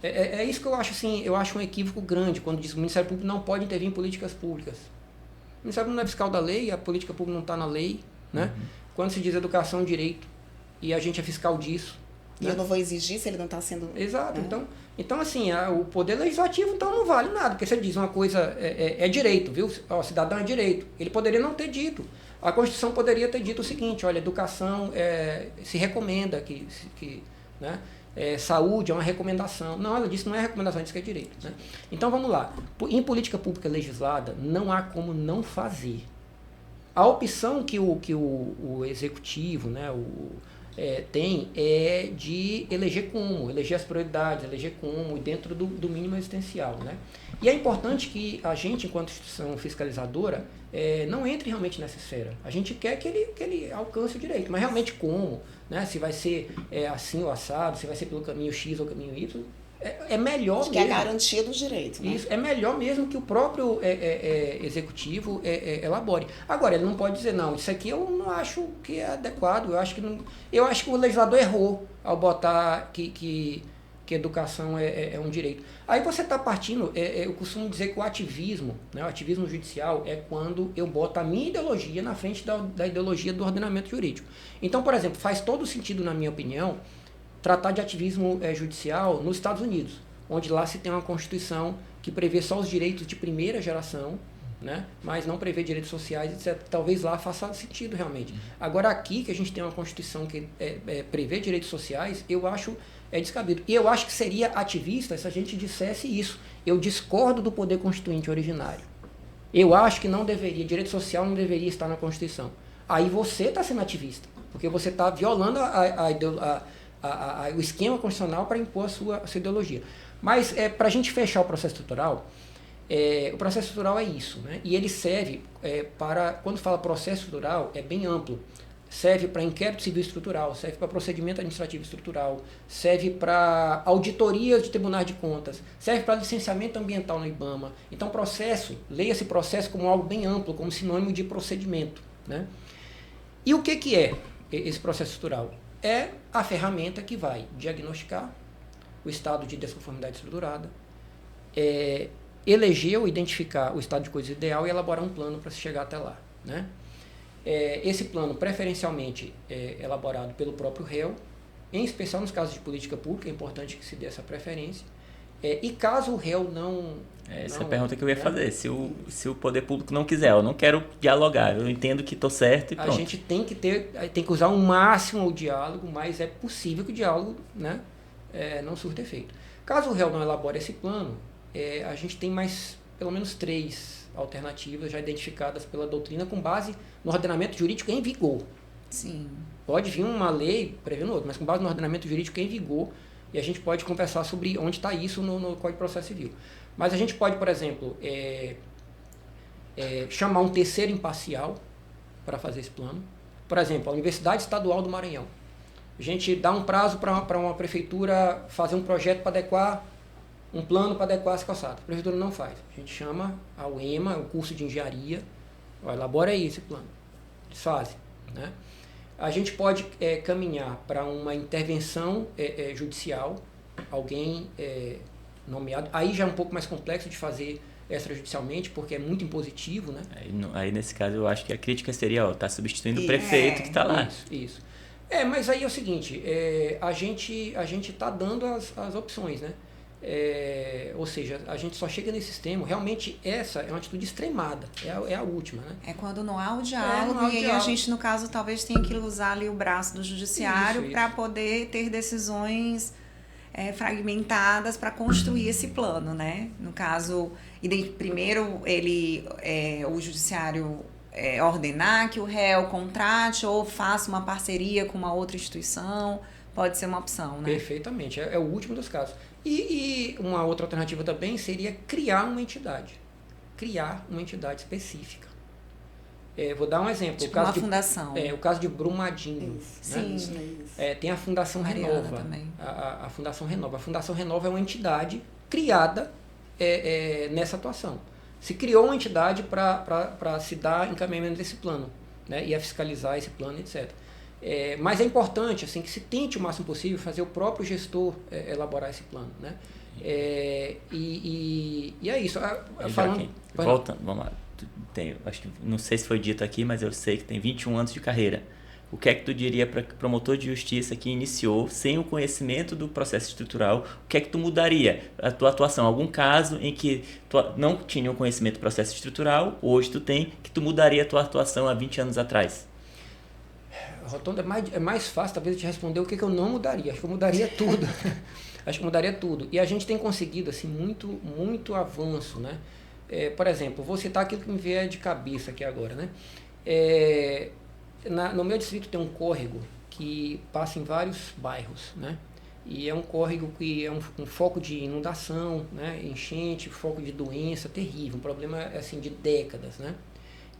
É isso que eu acho, assim, eu acho um equívoco grande, quando diz que o Ministério Público não pode intervir em políticas públicas. O Ministério Público não é fiscal da lei, a política pública não está na lei. Né? Quando se diz educação, direito, e a gente é fiscal disso. E eu não vou exigir se ele não está sendo... Exato. Então assim, o poder legislativo então não vale nada, porque você diz uma coisa, é direito, viu? O cidadão é direito. Ele poderia não ter dito, A Constituição poderia ter dito o seguinte, olha, educação se recomenda né? Saúde é uma recomendação. Não, ela disse que não é recomendação, ela disse que é direito. Né? Então vamos lá. Em política pública legislada, não há como não fazer. A opção que o executivo, né, tem é de eleger as prioridades, eleger como, dentro do mínimo existencial. Né? E é importante que a gente, enquanto instituição fiscalizadora, não entre realmente nessa esfera. A gente quer que ele alcance o direito, mas realmente como, né? Se vai ser assim ou assado, se vai ser pelo caminho X ou caminho Y, é melhor mesmo. Que é a garantia do direito. Né? Isso, é melhor mesmo que o próprio executivo elabore. Agora, ele não pode dizer, não, isso aqui eu não acho que é adequado, eu acho que o legislador errou ao botar que educação é um direito. Aí você está partindo, eu costumo dizer que o ativismo judicial é quando eu boto a minha ideologia na frente da ideologia do ordenamento jurídico. Então, por exemplo, faz todo sentido, na minha opinião, tratar de ativismo judicial nos Estados Unidos, onde lá se tem uma Constituição que prevê só os direitos de primeira geração, né? Mas não prevê direitos sociais, etc. Talvez lá faça sentido realmente. Agora aqui, que a gente tem uma Constituição que prevê direitos sociais, eu acho descabido. E eu acho que seria ativista se a gente dissesse isso. Eu discordo do poder constituinte originário. Eu acho que direito social não deveria estar na Constituição. Aí você está sendo ativista, porque você está violando o esquema constitucional para impor a sua ideologia. Mas, para a gente fechar o processo estrutural, o processo estrutural é isso, né? E ele serve para, quando fala processo estrutural, é bem amplo. Serve para inquérito civil estrutural, serve para procedimento administrativo estrutural, serve para auditorias de tribunais de contas, serve para licenciamento ambiental no IBAMA. Então, leia-se processo como algo bem amplo, como sinônimo de procedimento. Né? E o que é esse processo estrutural? É a ferramenta que vai diagnosticar o estado de desconformidade estruturada, eleger ou identificar o estado de coisa ideal e elaborar um plano para se chegar até lá. Né? Esse plano, preferencialmente, é elaborado pelo próprio réu, em especial nos casos de política pública, é importante que se dê essa preferência. E caso o réu não... Essa é a pergunta que eu ia fazer. Se o poder público não quiser, eu não quero dialogar, eu entendo que estou certo e pronto. A gente tem que usar o máximo o diálogo, mas é possível que o diálogo, né, não surta efeito. Caso o réu não elabore esse plano, a gente tem mais, pelo menos 3 alternativas já identificadas pela doutrina com base no ordenamento jurídico em vigor. Sim. Pode vir uma lei prevendo outro, mas com base no ordenamento jurídico em vigor, e a gente pode conversar sobre onde está isso no Código de Processo Civil. Mas a gente pode, por exemplo, chamar um terceiro imparcial para fazer esse plano. Por exemplo, a Universidade Estadual do Maranhão. A gente dá um prazo para uma prefeitura fazer um projeto para adequar, um plano para adequar as calçadas. A prefeitura não faz. A gente chama a UEMA, o curso de engenharia, elabora aí esse plano. Eles fazem. Né? A gente pode caminhar para uma intervenção judicial, alguém nomeado. Aí já é um pouco mais complexo de fazer extrajudicialmente, porque é muito impositivo. Né? Aí nesse caso eu acho que a crítica seria, está substituindo o prefeito que está lá. Isso. Mas aí é o seguinte, a gente está dando as opções, né? Ou seja, a gente só chega nesse sistema, realmente essa é uma atitude extremada, é a última, né? É quando não há o diálogo, e aí a gente, no caso, talvez tenha que usar ali o braço do judiciário para poder ter decisões fragmentadas para construir esse plano, né? No caso, primeiro o judiciário ordenar que o réu contrate ou faça uma parceria com uma outra instituição, pode ser uma opção, né? Perfeitamente, é o último dos casos. E uma outra alternativa também seria criar uma entidade específica. Vou dar um exemplo. Tipo uma fundação. O caso de Brumadinho. Isso. Né? Sim. Tem a Fundação Mariana Renova. Também. A Fundação Renova. A Fundação Renova é uma entidade criada nessa atuação. Se criou uma entidade para se dar encaminhamento desse plano, né? E a fiscalizar esse plano, etc. Mas é importante assim, que se tente o máximo possível fazer o próprio gestor elaborar esse plano. Né? E é isso. Voltando, vamos lá. Não sei se foi dito aqui, mas eu sei que tem 21 anos de carreira. o que é que tu diria para promotor de justiça que iniciou sem o conhecimento do processo estrutural? O que é que tu mudaria a tua atuação? Algum caso em que tu não tinha o conhecimento do processo estrutural, hoje tu tem, que tu mudaria a tua atuação há 20 anos atrás? Rotondo, é mais fácil talvez eu te responder o que eu não mudaria. Acho que eu mudaria tudo. Acho que eu mudaria tudo. E a gente tem conseguido assim, muito avanço, né? Por exemplo, vou citar aquilo que me vier de cabeça aqui agora, né? No meu distrito tem um córrego que passa em vários bairros, né? E é um córrego que é um foco de inundação, né? Enchente, foco de doença terrível, um problema assim de décadas, né?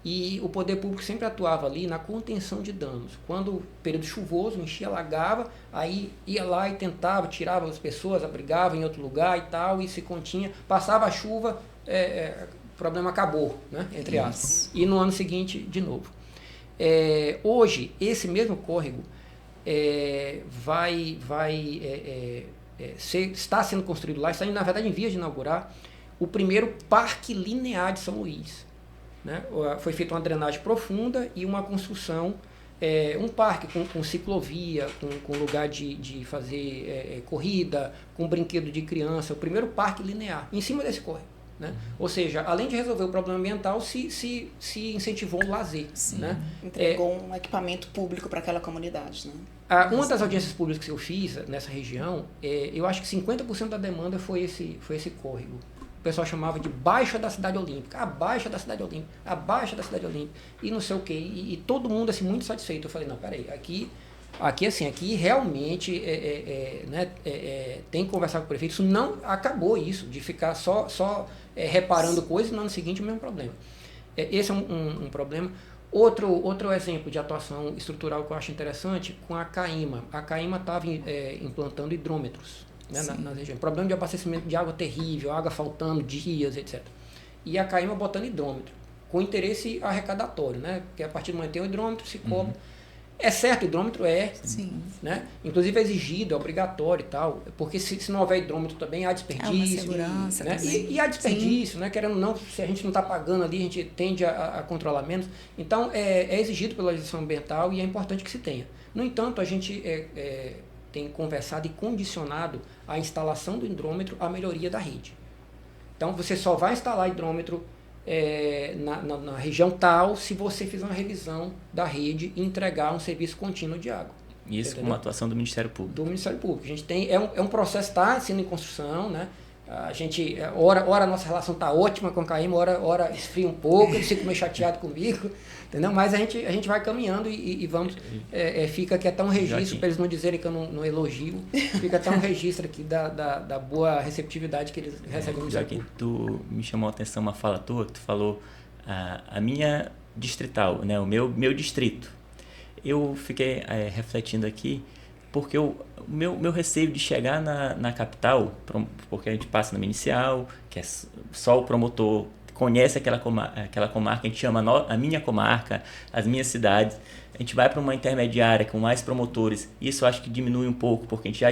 E o poder público sempre atuava ali na contenção de danos. Quando período chuvoso, enchia, alagava, aí ia lá e tentava, tirava as pessoas, abrigava em outro lugar e tal, e se continha, passava a chuva, o problema acabou, né? Entre aspas. E no ano seguinte, de novo. Hoje, esse mesmo córrego está sendo construído lá, está na verdade em vias de inaugurar o primeiro parque linear de São Luís. Né? Foi feita uma drenagem profunda e uma construção, um parque com ciclovia, com lugar de fazer corrida, com brinquedo de criança, o primeiro parque linear, em cima desse córrego. Né? Ou seja, além de resolver o problema ambiental, se incentivou o lazer. Né? Entregou um equipamento público para aquela comunidade. Né? Uma das audiências públicas que eu fiz nessa região, eu acho que 50% da demanda foi esse córrego. O pessoal chamava de Baixa da Cidade Olímpica, a Baixa da Cidade Olímpica, a Baixa da Cidade Olímpica, e não sei o quê, e todo mundo assim, muito satisfeito. Eu falei, não, peraí, aqui realmente tem que conversar com o prefeito, isso não acabou isso, de ficar só reparando coisas e no ano seguinte o mesmo problema. Esse é um problema. Outro exemplo de atuação estrutural que eu acho interessante, com a CAIMA. A CAIMA estava implantando hidrômetros. Né, na região. Problema de abastecimento de água terrível, água faltando dias, etc. E a CAIMA botando hidrômetro, com interesse arrecadatório, né? Porque a partir do momento que tem o hidrômetro, se cobra. É certo, o hidrômetro Sim. né? Inclusive é exigido, é obrigatório e tal, porque se não houver hidrômetro também há desperdício. É uma segurança, né? E há desperdício, né? Querendo ou não, se a gente não está pagando ali, a gente tende a controlar menos. Então, é exigido pela legislação ambiental e é importante que se tenha. No entanto, a gente tem conversado e condicionado a instalação do hidrômetro à melhoria da rede. Então, você só vai instalar hidrômetro na região tal se você fizer uma revisão da rede e entregar um serviço contínuo de água. Isso com uma atuação do Ministério Público. Do Ministério Público. A gente tem, é um processo que está sendo em construção, né? A gente, ora a nossa relação está ótima com o CAIMA, ora esfria um pouco, eles ficam meio chateados comigo, entendeu? Mas a gente vai caminhando e vamos, fica aqui até um registro, para eles não dizerem que eu não elogio, fica até um registro aqui da boa receptividade que eles recebem no Já que tu me chamou a atenção uma fala tua, que tu falou a minha distrital, né? O meu distrito. Eu fiquei refletindo aqui, porque o meu receio de chegar na capital, porque a gente passa numa inicial, que é só o promotor conhece aquela comarca, a gente chama a minha comarca, as minhas cidades, a gente vai para uma intermediária com mais promotores, isso eu acho que diminui um pouco, porque a gente já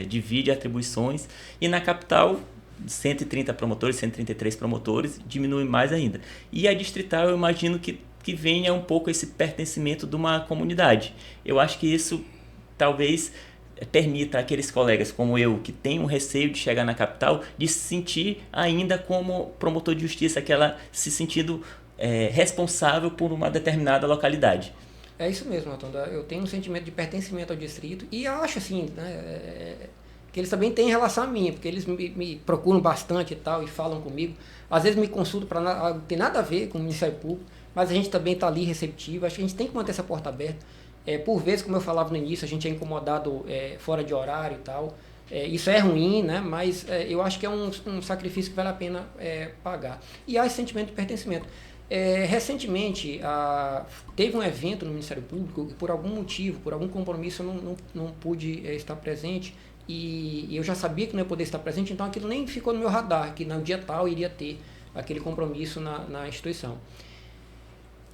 divide atribuições, e na capital 130 promotores, 133 promotores, diminui mais ainda. E a distrital eu imagino que venha um pouco esse pertencimento de uma comunidade. Eu acho que isso talvez permita aqueles colegas como eu, que tem um receio de chegar na capital, de se sentir ainda como promotor de justiça, se sentindo responsável por uma determinada localidade. É isso mesmo, Antônio. Eu tenho um sentimento de pertencimento ao distrito e acho assim, né, que eles também têm relação a mim, porque eles me procuram bastante e tal, e falam comigo. Às vezes me consultam para não tem nada a ver com o Ministério Público, mas a gente também está ali receptivo. Acho que a gente tem que manter essa porta aberta. Por vezes, como eu falava no início, a gente é incomodado fora de horário e tal. Isso é ruim, né? Mas eu acho que é um sacrifício que vale a pena pagar. E há esse sentimento de pertencimento. Recentemente, teve um evento no Ministério Público que, por algum motivo, por algum compromisso, eu não pude estar presente. E eu já sabia que não ia poder estar presente, então aquilo nem ficou no meu radar, que no dia tal iria ter aquele compromisso na instituição.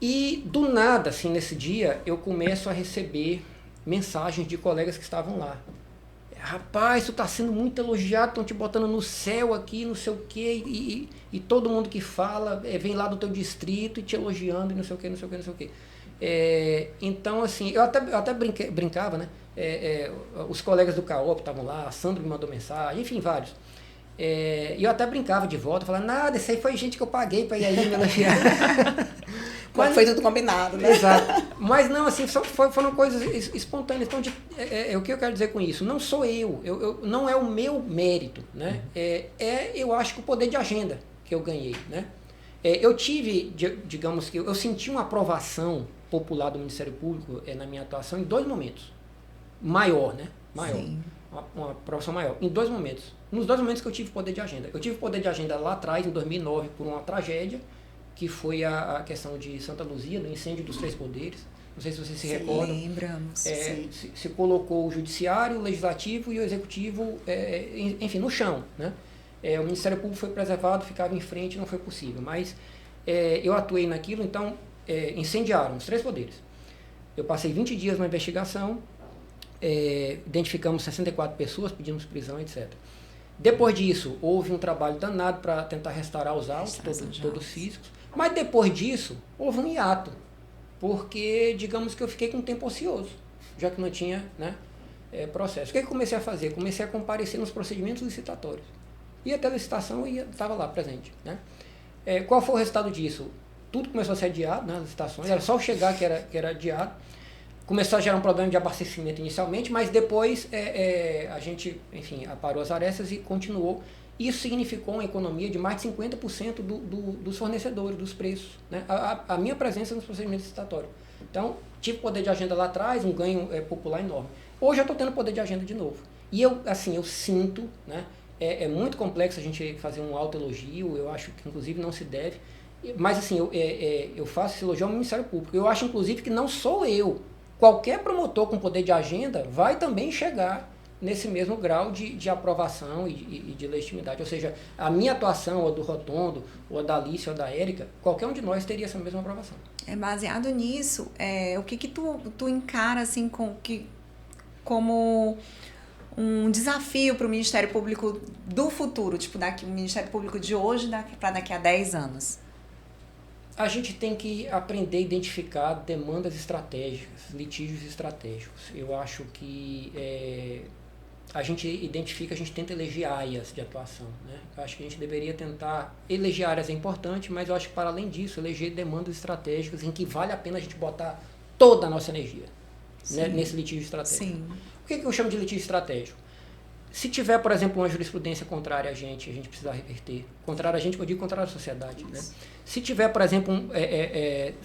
E do nada, assim, nesse dia, eu começo a receber mensagens de colegas que estavam lá. Rapaz, tu está sendo muito elogiado, estão te botando no céu aqui, não sei o quê, e todo mundo que fala vem lá do teu distrito e te elogiando e não sei o quê, não sei o quê, não sei o quê. Então, assim, eu até brincava, né? Os colegas do CAOP estavam lá, a Sandra me mandou mensagem, enfim, vários. E eu até brincava de volta, falando, nada, isso aí foi gente que eu paguei para ir aí me elogiar. Mas foi tudo combinado, né? Exato. Mas não, assim, foram coisas espontâneas. Então, o que eu quero dizer com isso? Não sou não é o meu mérito, né? Eu acho que o poder de agenda que eu ganhei, né? Eu tive, digamos que, eu senti uma aprovação popular do Ministério Público na minha atuação em 2 momentos. Maior, né? Maior. Sim. Uma aprovação maior. Em 2 momentos. Nos 2 momentos que eu tive poder de agenda. Eu tive poder de agenda lá atrás, em 2009, por uma tragédia, que foi a questão de Santa Luzia, do incêndio dos 3 poderes. Não sei se vocês se recordam. Lembramos. Se colocou o judiciário, o legislativo e o executivo, enfim, no chão, né? O Ministério Público foi preservado, ficava em frente, não foi possível. Mas eu atuei naquilo, então incendiaram os 3 poderes. Eu passei 20 dias na investigação, identificamos 64 pessoas, pedimos prisão, etc. Depois disso, houve um trabalho danado para tentar restaurar os autos, todos físicos. Mas depois disso, houve um hiato, porque, digamos que eu fiquei com um tempo ocioso, já que não tinha, né, processo. O que eu comecei a fazer? Comecei a comparecer nos procedimentos licitatórios. Ia até a licitação e estava lá presente, né? Qual foi o resultado disso? Tudo começou a ser adiado, né, as licitações, era só eu chegar que era adiado. Começou a gerar um problema de abastecimento inicialmente, mas depois a gente, enfim, aparou as arestas e continuou. Isso significou uma economia de mais de 50% dos fornecedores, dos preços, né? A minha presença nos procedimentos licitatórios. Então, tive poder de agenda lá atrás, um ganho popular enorme. Hoje eu estou tendo poder de agenda de novo. E eu sinto, né? É muito complexo a gente fazer um autoelogio, eu acho que inclusive não se deve. Mas assim, eu faço esse elogio ao Ministério Público. Eu acho inclusive que não sou eu. Qualquer promotor com poder de agenda vai também chegar nesse mesmo grau de aprovação e de legitimidade. Ou seja, a minha atuação, ou a do Rotondo, ou a da Alice, ou a da Érica, qualquer um de nós teria essa mesma aprovação. Baseado nisso, o que tu encara assim, como um desafio para o Ministério Público do futuro, tipo o Ministério Público de hoje para daqui a 10 anos? A gente tem que aprender a identificar demandas estratégicas, litígios estratégicos. Eu acho que a gente identifica, a gente tenta eleger áreas de atuação, né? Eu acho que a gente deveria tentar eleger áreas é importante, mas eu acho que para além disso, eleger demandas estratégicas em que vale a pena a gente botar toda a nossa energia, né, nesse litígio estratégico. Sim. O que eu chamo de litígio estratégico? Se tiver, por exemplo, uma jurisprudência contrária a gente precisa reverter. Contrária a gente, eu digo contrária à sociedade, né? Se tiver, por exemplo,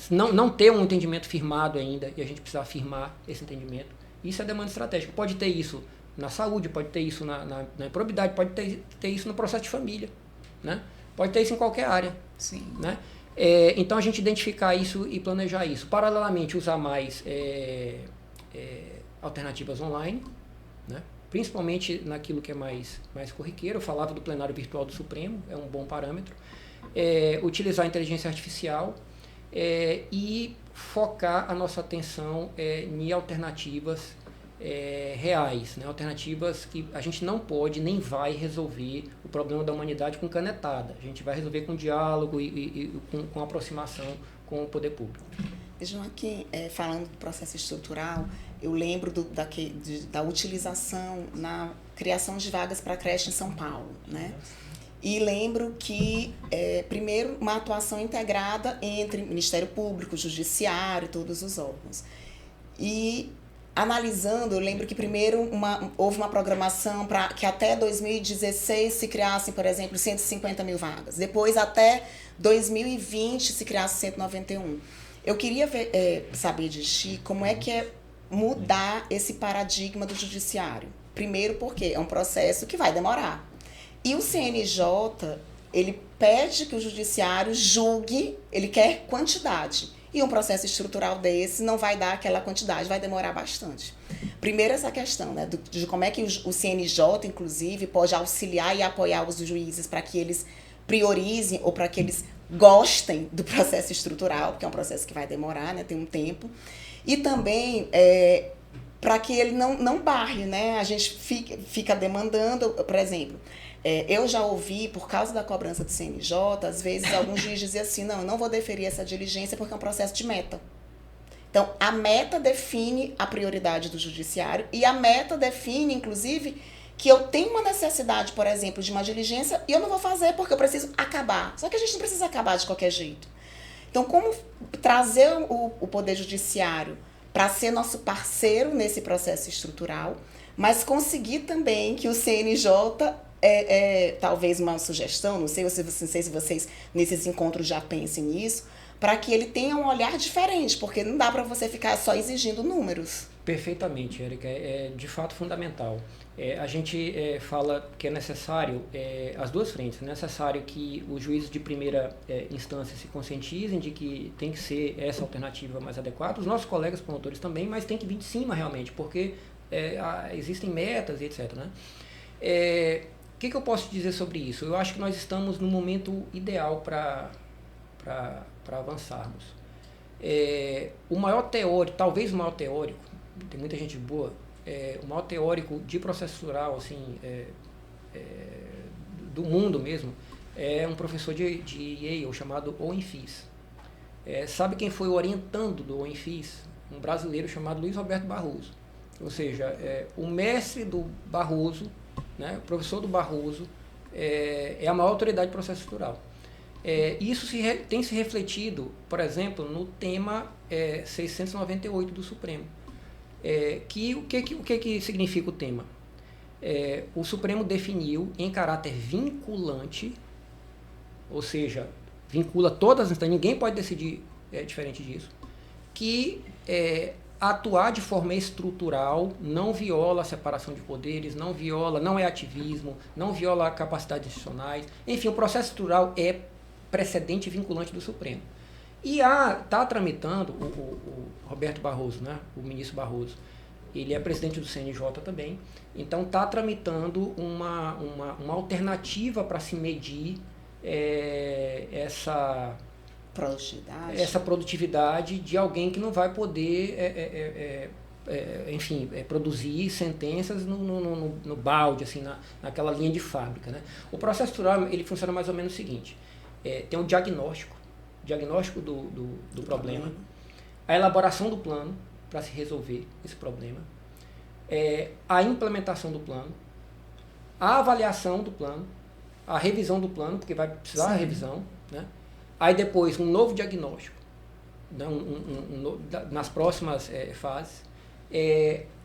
não ter um entendimento firmado ainda e a gente precisar firmar esse entendimento, isso é demanda estratégica. Pode ter isso na saúde, pode ter isso na improbidade, pode ter isso no processo de família, né? Pode ter isso em qualquer área. Sim. Né? Então, a gente identificar isso e planejar isso. Paralelamente, usar mais alternativas online, né? Principalmente naquilo que é mais corriqueiro. Eu falava do plenário virtual do Supremo, é um bom parâmetro. Utilizar a inteligência artificial e focar a nossa atenção em alternativas reais, né? Alternativas que a gente não pode nem vai resolver o problema da humanidade com canetada. A gente vai resolver com diálogo e com aproximação com o poder público. Vejam aqui, falando do processo estrutural, eu lembro da utilização na criação de vagas para creche em São Paulo, né? E lembro que, primeiro, uma atuação integrada entre Ministério Público, Judiciário, todos os órgãos. E, analisando, eu lembro que primeiro houve uma programação para que até 2016 se criassem, por exemplo, 150 mil vagas. Depois, até 2020, se criasse 191. Eu queria saber de ti como é que é mudar esse paradigma do judiciário. Primeiro porque é um processo que vai demorar. E o CNJ, ele pede que o judiciário julgue, ele quer quantidade. E um processo estrutural desse não vai dar aquela quantidade, vai demorar bastante. Primeiro essa questão, né, de como é que o CNJ, inclusive, pode auxiliar e apoiar os juízes para que eles priorizem ou para que eles gostem do processo estrutural, porque é um processo que vai demorar, né, tem um tempo. E também para que ele não barre, né? A gente fica demandando, por exemplo, eu já ouvi, por causa da cobrança do CNJ, às vezes alguns juízes diziam assim, não vou deferir essa diligência porque é um processo de meta. Então, a meta define a prioridade do judiciário e a meta define, inclusive, que eu tenho uma necessidade, por exemplo, de uma diligência e eu não vou fazer porque eu preciso acabar. Só que a gente não precisa acabar de qualquer jeito. Então, como trazer o Poder Judiciário para ser nosso parceiro nesse processo estrutural, mas conseguir também que o CNJ, talvez uma sugestão, não sei se vocês nesses encontros já pensem nisso, para que ele tenha um olhar diferente, porque não dá para você ficar só exigindo números. Perfeitamente, Érica, é de fato fundamental. A gente fala que é necessário as duas frentes. É necessário que os juízes de primeira instância se conscientizem de que tem que ser essa alternativa mais adequada. Os nossos colegas promotores também, mas tem que vir de cima realmente, porque existem metas e etc. Né? O que eu posso dizer sobre isso? Eu acho que nós estamos no momento ideal para avançarmos. O maior teórico, talvez o maior teórico, tem muita gente boa, o maior teórico de processo estrutural assim, do mundo mesmo, é um professor de Yale chamado Owen Fis. Sabe quem foi o orientando do Owen Fis? Um brasileiro chamado Luiz Roberto Barroso. Ou seja, o mestre do Barroso, né, o professor do Barroso, é a maior autoridade de processo estrutural. Isso tem se refletido, por exemplo, no tema 698 do Supremo. O que significa o tema? O Supremo definiu em caráter vinculante, ou seja, vincula todas as instâncias, ninguém pode decidir diferente disso, que atuar de forma estrutural não viola a separação de poderes, não é ativismo, não viola capacidades institucionais. Enfim, o processo estrutural é precedente vinculante do Supremo. E está tramitando o Roberto Barroso, né, o ministro Barroso, ele é presidente do CNJ também, então está tramitando uma alternativa para se medir essa produtividade de alguém que não vai poder produzir sentenças no balde, assim, naquela linha de fábrica. Né? O processo estrutural ele funciona mais ou menos o seguinte: tem um diagnóstico do problema, a elaboração do plano para se resolver esse problema, a implementação do plano, a avaliação do plano, a revisão do plano, porque vai precisar da revisão, né? Aí depois um novo diagnóstico, né? Nas próximas fases,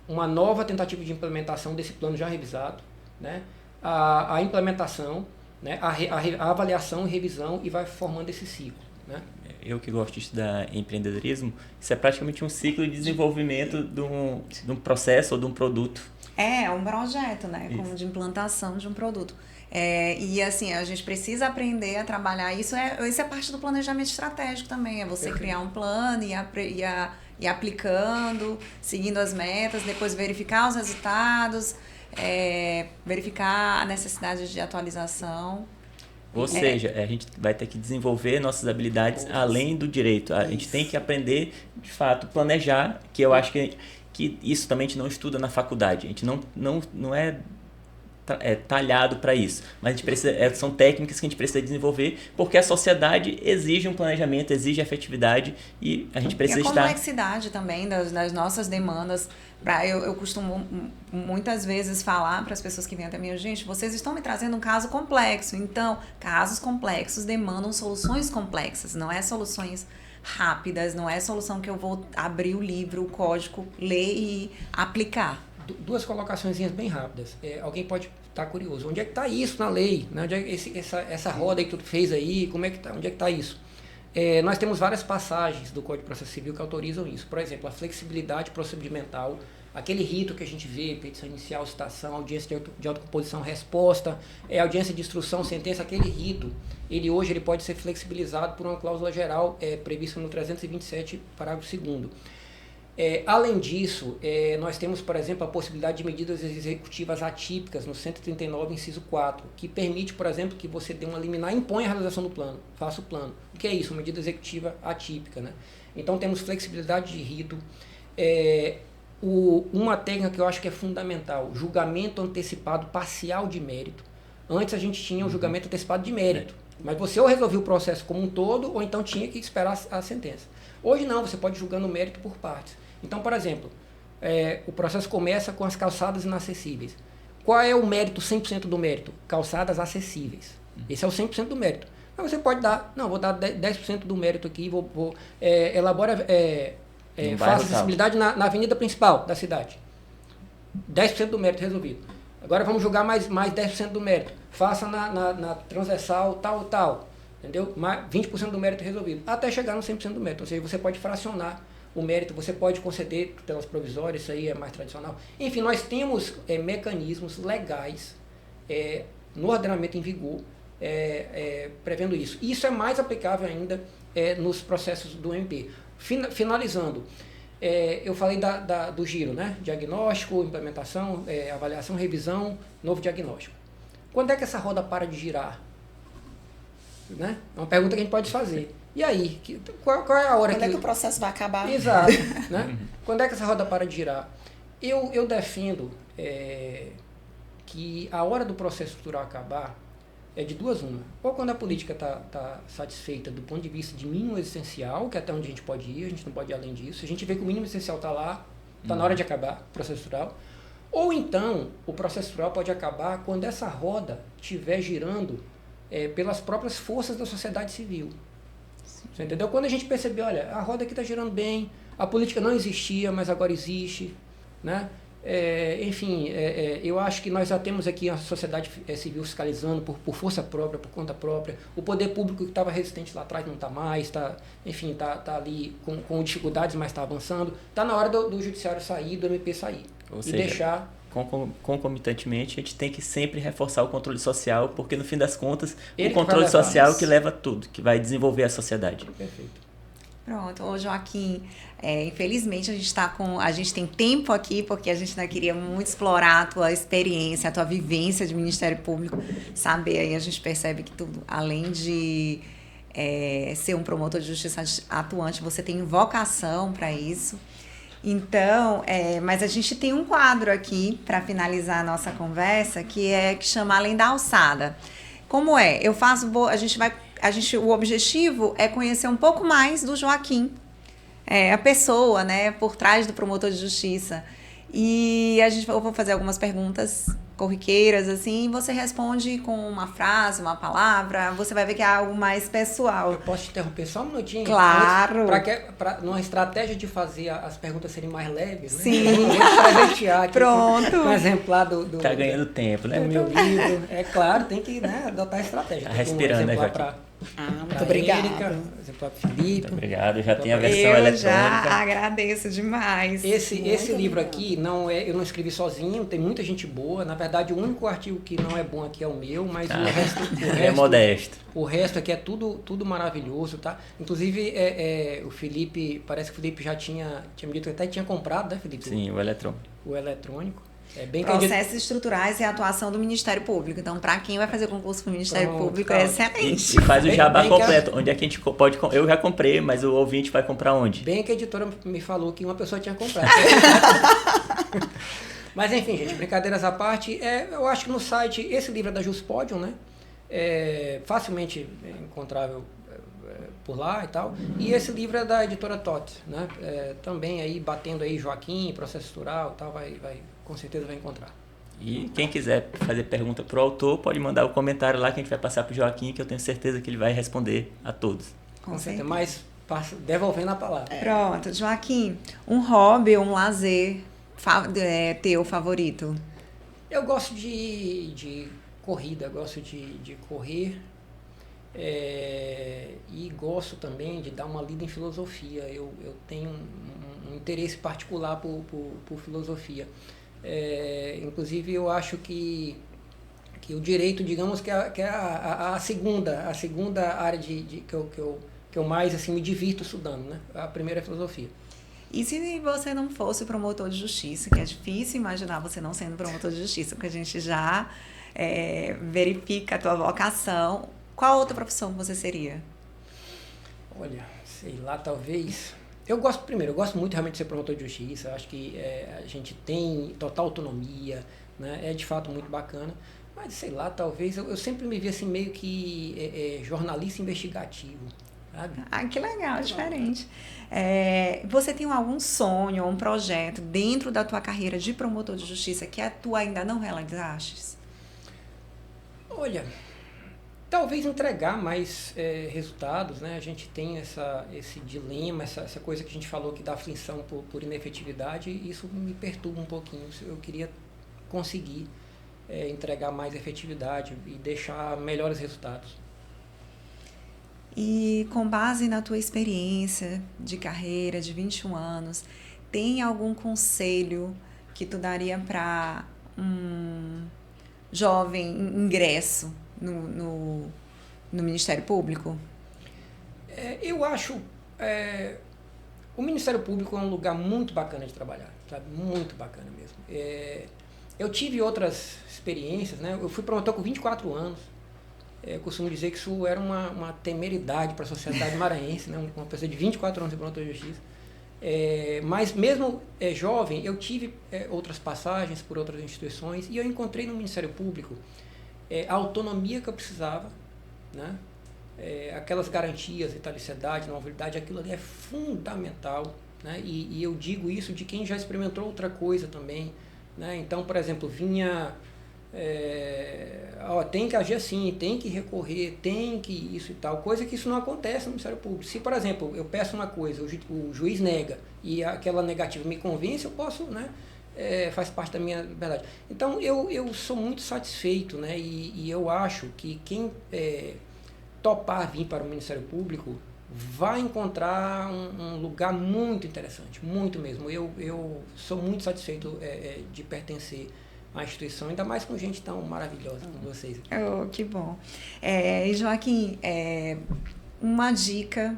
uma nova tentativa de implementação desse plano já revisado, né? A implementação, né? A avaliação e revisão, e vai formando esse ciclo. Né? Eu que gosto de estudar empreendedorismo, isso é praticamente um ciclo de desenvolvimento de um processo ou de um produto. É um projeto, né? Como de implantação de um produto. E assim, a gente precisa aprender a trabalhar isso. Isso é parte do planejamento estratégico também. É você criar um plano e aplicando, seguindo as metas, depois verificar os resultados, verificar a necessidade de atualização. Ou seja, a gente vai ter que desenvolver nossas habilidades além do direito. A gente tem que aprender, de fato, planejar, que eu acho que isso também a gente não estuda na faculdade. A gente não é talhado para isso. Mas a gente precisa, são técnicas que a gente precisa desenvolver, porque a sociedade exige um planejamento, exige efetividade, e a gente precisa estar... E a complexidade também das nossas demandas. Eu costumo muitas vezes falar para as pessoas que vêm até mim: gente, vocês estão me trazendo um caso complexo. Então, casos complexos demandam soluções complexas, não é soluções rápidas, não é solução que eu vou abrir o livro, o código, ler e aplicar. Duas colocações bem rápidas. Alguém pode estar curioso: onde é que está isso na lei? Né? Onde é que essa roda que tu fez aí, como é que tá? Onde é que está isso? Nós temos várias passagens do Código de Processo Civil que autorizam isso. Por exemplo, a flexibilidade procedimental, aquele rito que a gente vê: petição inicial, citação, audiência de autocomposição, resposta, audiência de instrução, sentença. Aquele rito, hoje ele pode ser flexibilizado por uma cláusula geral prevista no 327, parágrafo 2º. Além disso, nós temos, por exemplo, a possibilidade de medidas executivas atípicas no 139, inciso 4, que permite, por exemplo, que você dê uma liminar e imponha a realização do plano, faça o plano. O que é isso? Uma medida executiva atípica. Né? Então, temos flexibilidade de rito. Uma técnica que eu acho que é fundamental: julgamento antecipado parcial de mérito. Antes a gente tinha o julgamento antecipado de mérito. Mas você ou resolvia o processo como um todo, ou então tinha que esperar a sentença. Hoje não, você pode julgar no mérito por partes. Então, por exemplo, o processo começa com as calçadas inacessíveis. Qual é o mérito, 100% do mérito? Calçadas acessíveis. Esse é o 100% do mérito. Mas você pode dar, não, vou dar 10% do mérito aqui, faça acessibilidade na avenida principal da cidade. 10% do mérito resolvido. Agora vamos julgar mais 10% do mérito. Faça na transversal tal. Entendeu? 20% do mérito resolvido. Até chegar no 100% do mérito. Ou seja, você pode fracionar o mérito, você pode conceder tutelas provisórias, isso aí é mais tradicional. Enfim, nós temos mecanismos legais no ordenamento em vigor prevendo isso. Isso é mais aplicável ainda nos processos do MP. Finalizando, eu falei do giro, né? Diagnóstico, implementação, avaliação, revisão, novo diagnóstico. Quando é que essa roda para de girar? Né? É uma pergunta que a gente pode fazer. E aí? Qual é a hora Quando é que o processo vai acabar? Exato. Né? Quando é que essa roda para de girar? Eu defendo que a hora do processo estrutural acabar é de duas uma. Ou quando a política está satisfeita do ponto de vista de mínimo existencial, que é até onde a gente pode ir, a gente não pode ir além disso. A gente vê que o mínimo essencial está lá, está na hora de acabar o processo estrutural. Ou então, o processo estrutural pode acabar quando essa roda estiver girando pelas próprias forças da sociedade civil. Você entendeu? Quando a gente percebeu, olha, a roda aqui está girando bem, a política não existia, mas agora existe, né? Eu acho que nós já temos aqui a sociedade civil fiscalizando por força própria, por conta própria. O poder público que estava resistente lá atrás não está mais, está ali com dificuldades, mas está avançando. Está na hora do judiciário sair, do MP sair. Ou e seja, deixar... Concomitantemente, a gente tem que sempre reforçar o controle social, porque no fim das contas, Ele o controle social isso. que leva tudo, que vai desenvolver a sociedade. Perfeito. Pronto, ô Joaquim, infelizmente a gente tem tempo aqui, porque a gente ainda queria muito explorar a tua experiência, a tua vivência de Ministério Público, saber aí, a gente percebe que tu, além de ser um promotor de justiça atuante, você tem vocação para isso. Então, mas a gente tem um quadro aqui para finalizar a nossa conversa que chama Além da Alçada. Como eu faço, o objetivo é conhecer um pouco mais do Joaquim, a pessoa, né, por trás do promotor de justiça. E eu vou fazer algumas perguntas corriqueiras, assim, e você responde com uma frase, uma palavra, você vai ver que é algo mais pessoal. Eu posso te interromper só um minutinho? Claro! Para numa estratégia de fazer as perguntas serem mais leves, né? Sim! Eu vou presentear aqui Pronto! com um exemplar do Tá ganhando tempo, né? do meu livro. É claro, tem que adotar a estratégia. Tá respirando, né, Joaquim? Muito obrigada. Exemplar para Felipe. Muito obrigado, já tem a versão Eu eletrônica. já agradeço demais. Esse livro aqui, eu não escrevi sozinho, tem muita gente boa. Na verdade, o único artigo que não é bom aqui é o meu, mas o resto É modesto. O resto aqui é tudo maravilhoso, tá? Inclusive, o Felipe, parece que o Felipe já tinha me dito que até tinha comprado, né, Felipe? Sim, o eletrônico. O eletrônico. Bem Processos estruturais e atuação do Ministério Público. Então, para quem vai fazer concurso para o Ministério Pronto, Público, tá. é excelente. E faz o jabá Bem completo. Onde é que a gente pode... Eu já comprei, mas o ouvinte vai comprar onde? Bem que a editora me falou que uma pessoa tinha comprado. Mas enfim, gente, brincadeiras à parte, eu acho que no site, esse livro é da Juspodium, né? Facilmente encontrável por lá e tal. E esse livro é da editora TOT, né? Também aí batendo aí Joaquim, processo estrutural e tal, com certeza vai encontrar. E quem quiser fazer pergunta pro autor, pode mandar o comentário lá que a gente vai passar pro Joaquim, que eu tenho certeza que ele vai responder a todos. Com certeza. Mas devolvendo a palavra. Pronto, Joaquim, um hobby ou um lazer teu favorito? Eu gosto de corrida, gosto de correr e gosto também de dar uma lida em filosofia. Eu tenho um interesse particular por filosofia. Inclusive, eu acho que o direito, digamos, que é a segunda área que eu mais assim, me divirto estudando, né? A primeira é a filosofia. E se você não fosse promotor de justiça, que é difícil imaginar você não sendo promotor de justiça, porque a gente já verifica a tua vocação, qual outra profissão você seria? Olha, sei lá, talvez... Eu gosto muito realmente de ser promotor de justiça, acho que a gente tem total autonomia, né? É de fato muito bacana. Mas sei lá, talvez, eu sempre me vi assim meio que jornalista investigativo, sabe? Ah, que legal, diferente. Você tem algum sonho ou um projeto dentro da tua carreira de promotor de justiça que tu ainda não realizaste? Olha, talvez entregar mais resultados, né? A gente tem esse dilema, essa coisa que a gente falou que dá aflição por inefetividade, e isso me perturba um pouquinho. Eu queria conseguir entregar mais efetividade e deixar melhores resultados. E com base na tua experiência de carreira de 21 anos, tem algum conselho que tu daria para um jovem ingresso no Ministério Público? Eu acho o Ministério Público é um lugar muito bacana de trabalhar, sabe? Muito bacana mesmo. Eu tive outras experiências, né? Eu fui promotor com 24 anos. Eu costumo dizer que isso era uma temeridade para a sociedade maranhense, né? Uma pessoa de 24 anos de promotor de justiça. Mas mesmo jovem, eu tive outras passagens por outras instituições e eu encontrei no Ministério Público a autonomia que eu precisava, né? Aquelas garantias, vitaliciedade, novidade, aquilo ali é fundamental, né? E eu digo isso de quem já experimentou outra coisa também, né? Então, por exemplo, vinha... tem que agir assim, tem que recorrer, tem que isso e tal, coisa que isso não acontece no Ministério Público. Se, por exemplo, eu peço uma coisa, o juiz nega e aquela negativa me convence, eu posso, né, faz parte da minha verdade. Então, eu sou muito satisfeito, né, e eu acho que quem topar vir para o Ministério Público vai encontrar um lugar muito interessante, muito mesmo. Eu sou muito satisfeito de pertencer a instituição, ainda mais com gente tão maravilhosa como vocês. Oh, que bom. E Joaquim, uma dica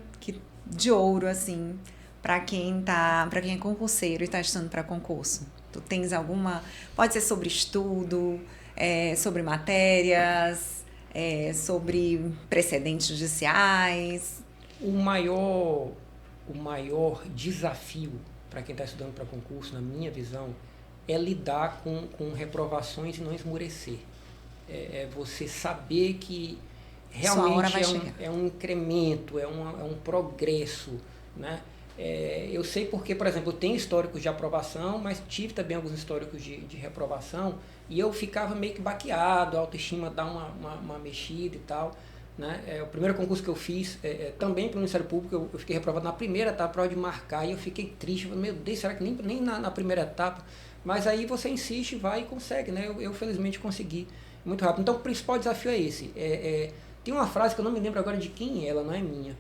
de ouro, assim, para quem é concurseiro e está estudando para concurso. Tu tens alguma? Pode ser sobre estudo, sobre matérias, sobre precedentes judiciais. O maior desafio para quem está estudando para concurso, na minha visão, é lidar com reprovações e não esmorecer. Você saber que realmente é um incremento, é um progresso, né? Eu sei porque, por exemplo, eu tenho históricos de aprovação, mas tive também alguns históricos de reprovação, e eu ficava meio que baqueado, a autoestima dá uma mexida e tal, né? O primeiro concurso que eu fiz, também para o Ministério Público, eu fiquei reprovado na primeira etapa, prova de marcar, e eu fiquei triste, meu Deus, será que nem na primeira etapa? Mas aí você insiste, vai e consegue, né? Eu felizmente consegui muito rápido. Então o principal desafio é esse. Tem uma frase que eu não me lembro agora de quem é, ela não é minha,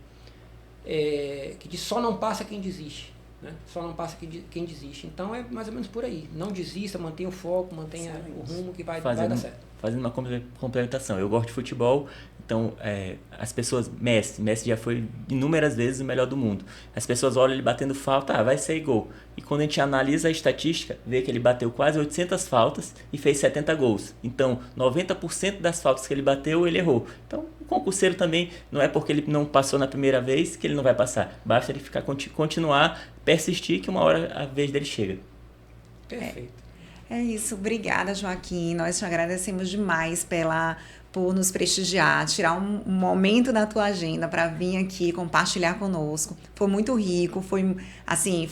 que diz: só não passa quem desiste, né? Só não passa quem desiste. Então é mais ou menos por aí. Não desista, mantenha o foco, mantenha o rumo que vai dar certo. Fazendo uma complementação. Eu gosto de futebol, então as pessoas... Messi já foi inúmeras vezes o melhor do mundo. As pessoas olham ele batendo falta, vai sair gol. E quando a gente analisa a estatística, vê que ele bateu quase 800 faltas e fez 70 gols. Então, 90% das faltas que ele bateu, ele errou. Então, o concurseiro também, não é porque ele não passou na primeira vez que ele não vai passar. Basta ele continuar, persistir, que uma hora a vez dele chega. Perfeito. É isso, obrigada, Joaquim. Nós te agradecemos demais por nos prestigiar, tirar um momento da tua agenda para vir aqui compartilhar conosco. Foi muito rico, foi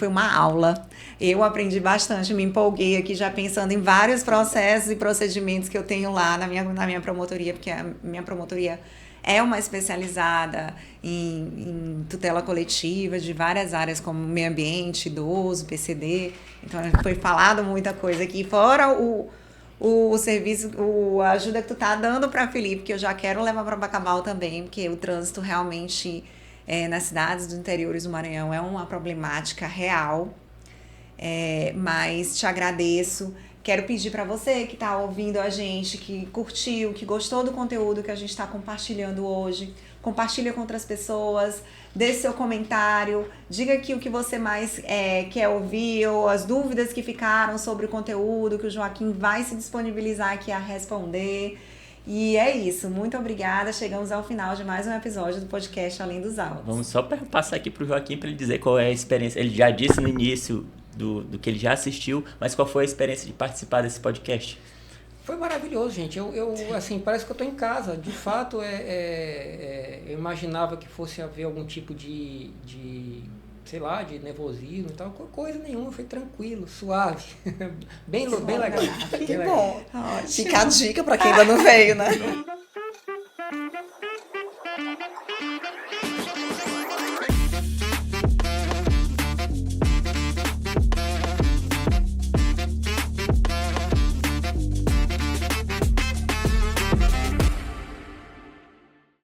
uma aula. Eu aprendi bastante, me empolguei aqui já pensando em vários processos e procedimentos que eu tenho lá na minha promotoria, porque a minha promotoria é uma especializada em tutela coletiva de várias áreas, como meio ambiente, idoso, PCD. Então, foi falado muita coisa aqui, fora o serviço, a ajuda que tu tá dando para Felipe, que eu já quero levar para Bacabal também, porque o trânsito realmente nas cidades dos interiores do Maranhão é uma problemática real. Mas te agradeço. Quero pedir para você que está ouvindo a gente, que curtiu, que gostou do conteúdo que a gente está compartilhando hoje, compartilha com outras pessoas, deixe seu comentário, diga aqui o que você mais quer ouvir ou as dúvidas que ficaram sobre o conteúdo, que o Joaquim vai se disponibilizar aqui a responder. E é isso, muito obrigada. Chegamos ao final de mais um episódio do podcast Além dos Autos. Vamos só passar aqui para o Joaquim para ele dizer qual é a experiência. Ele já disse no início do que ele já assistiu, mas qual foi a experiência de participar desse podcast? Foi maravilhoso, gente. Eu assim, parece que eu estou em casa. De fato, eu imaginava que fosse haver algum tipo de sei lá, de nervosismo e tal. Coisa nenhuma, foi tranquilo, suave. bem legal. Que bom. Fica a dica para quem ainda não veio, né?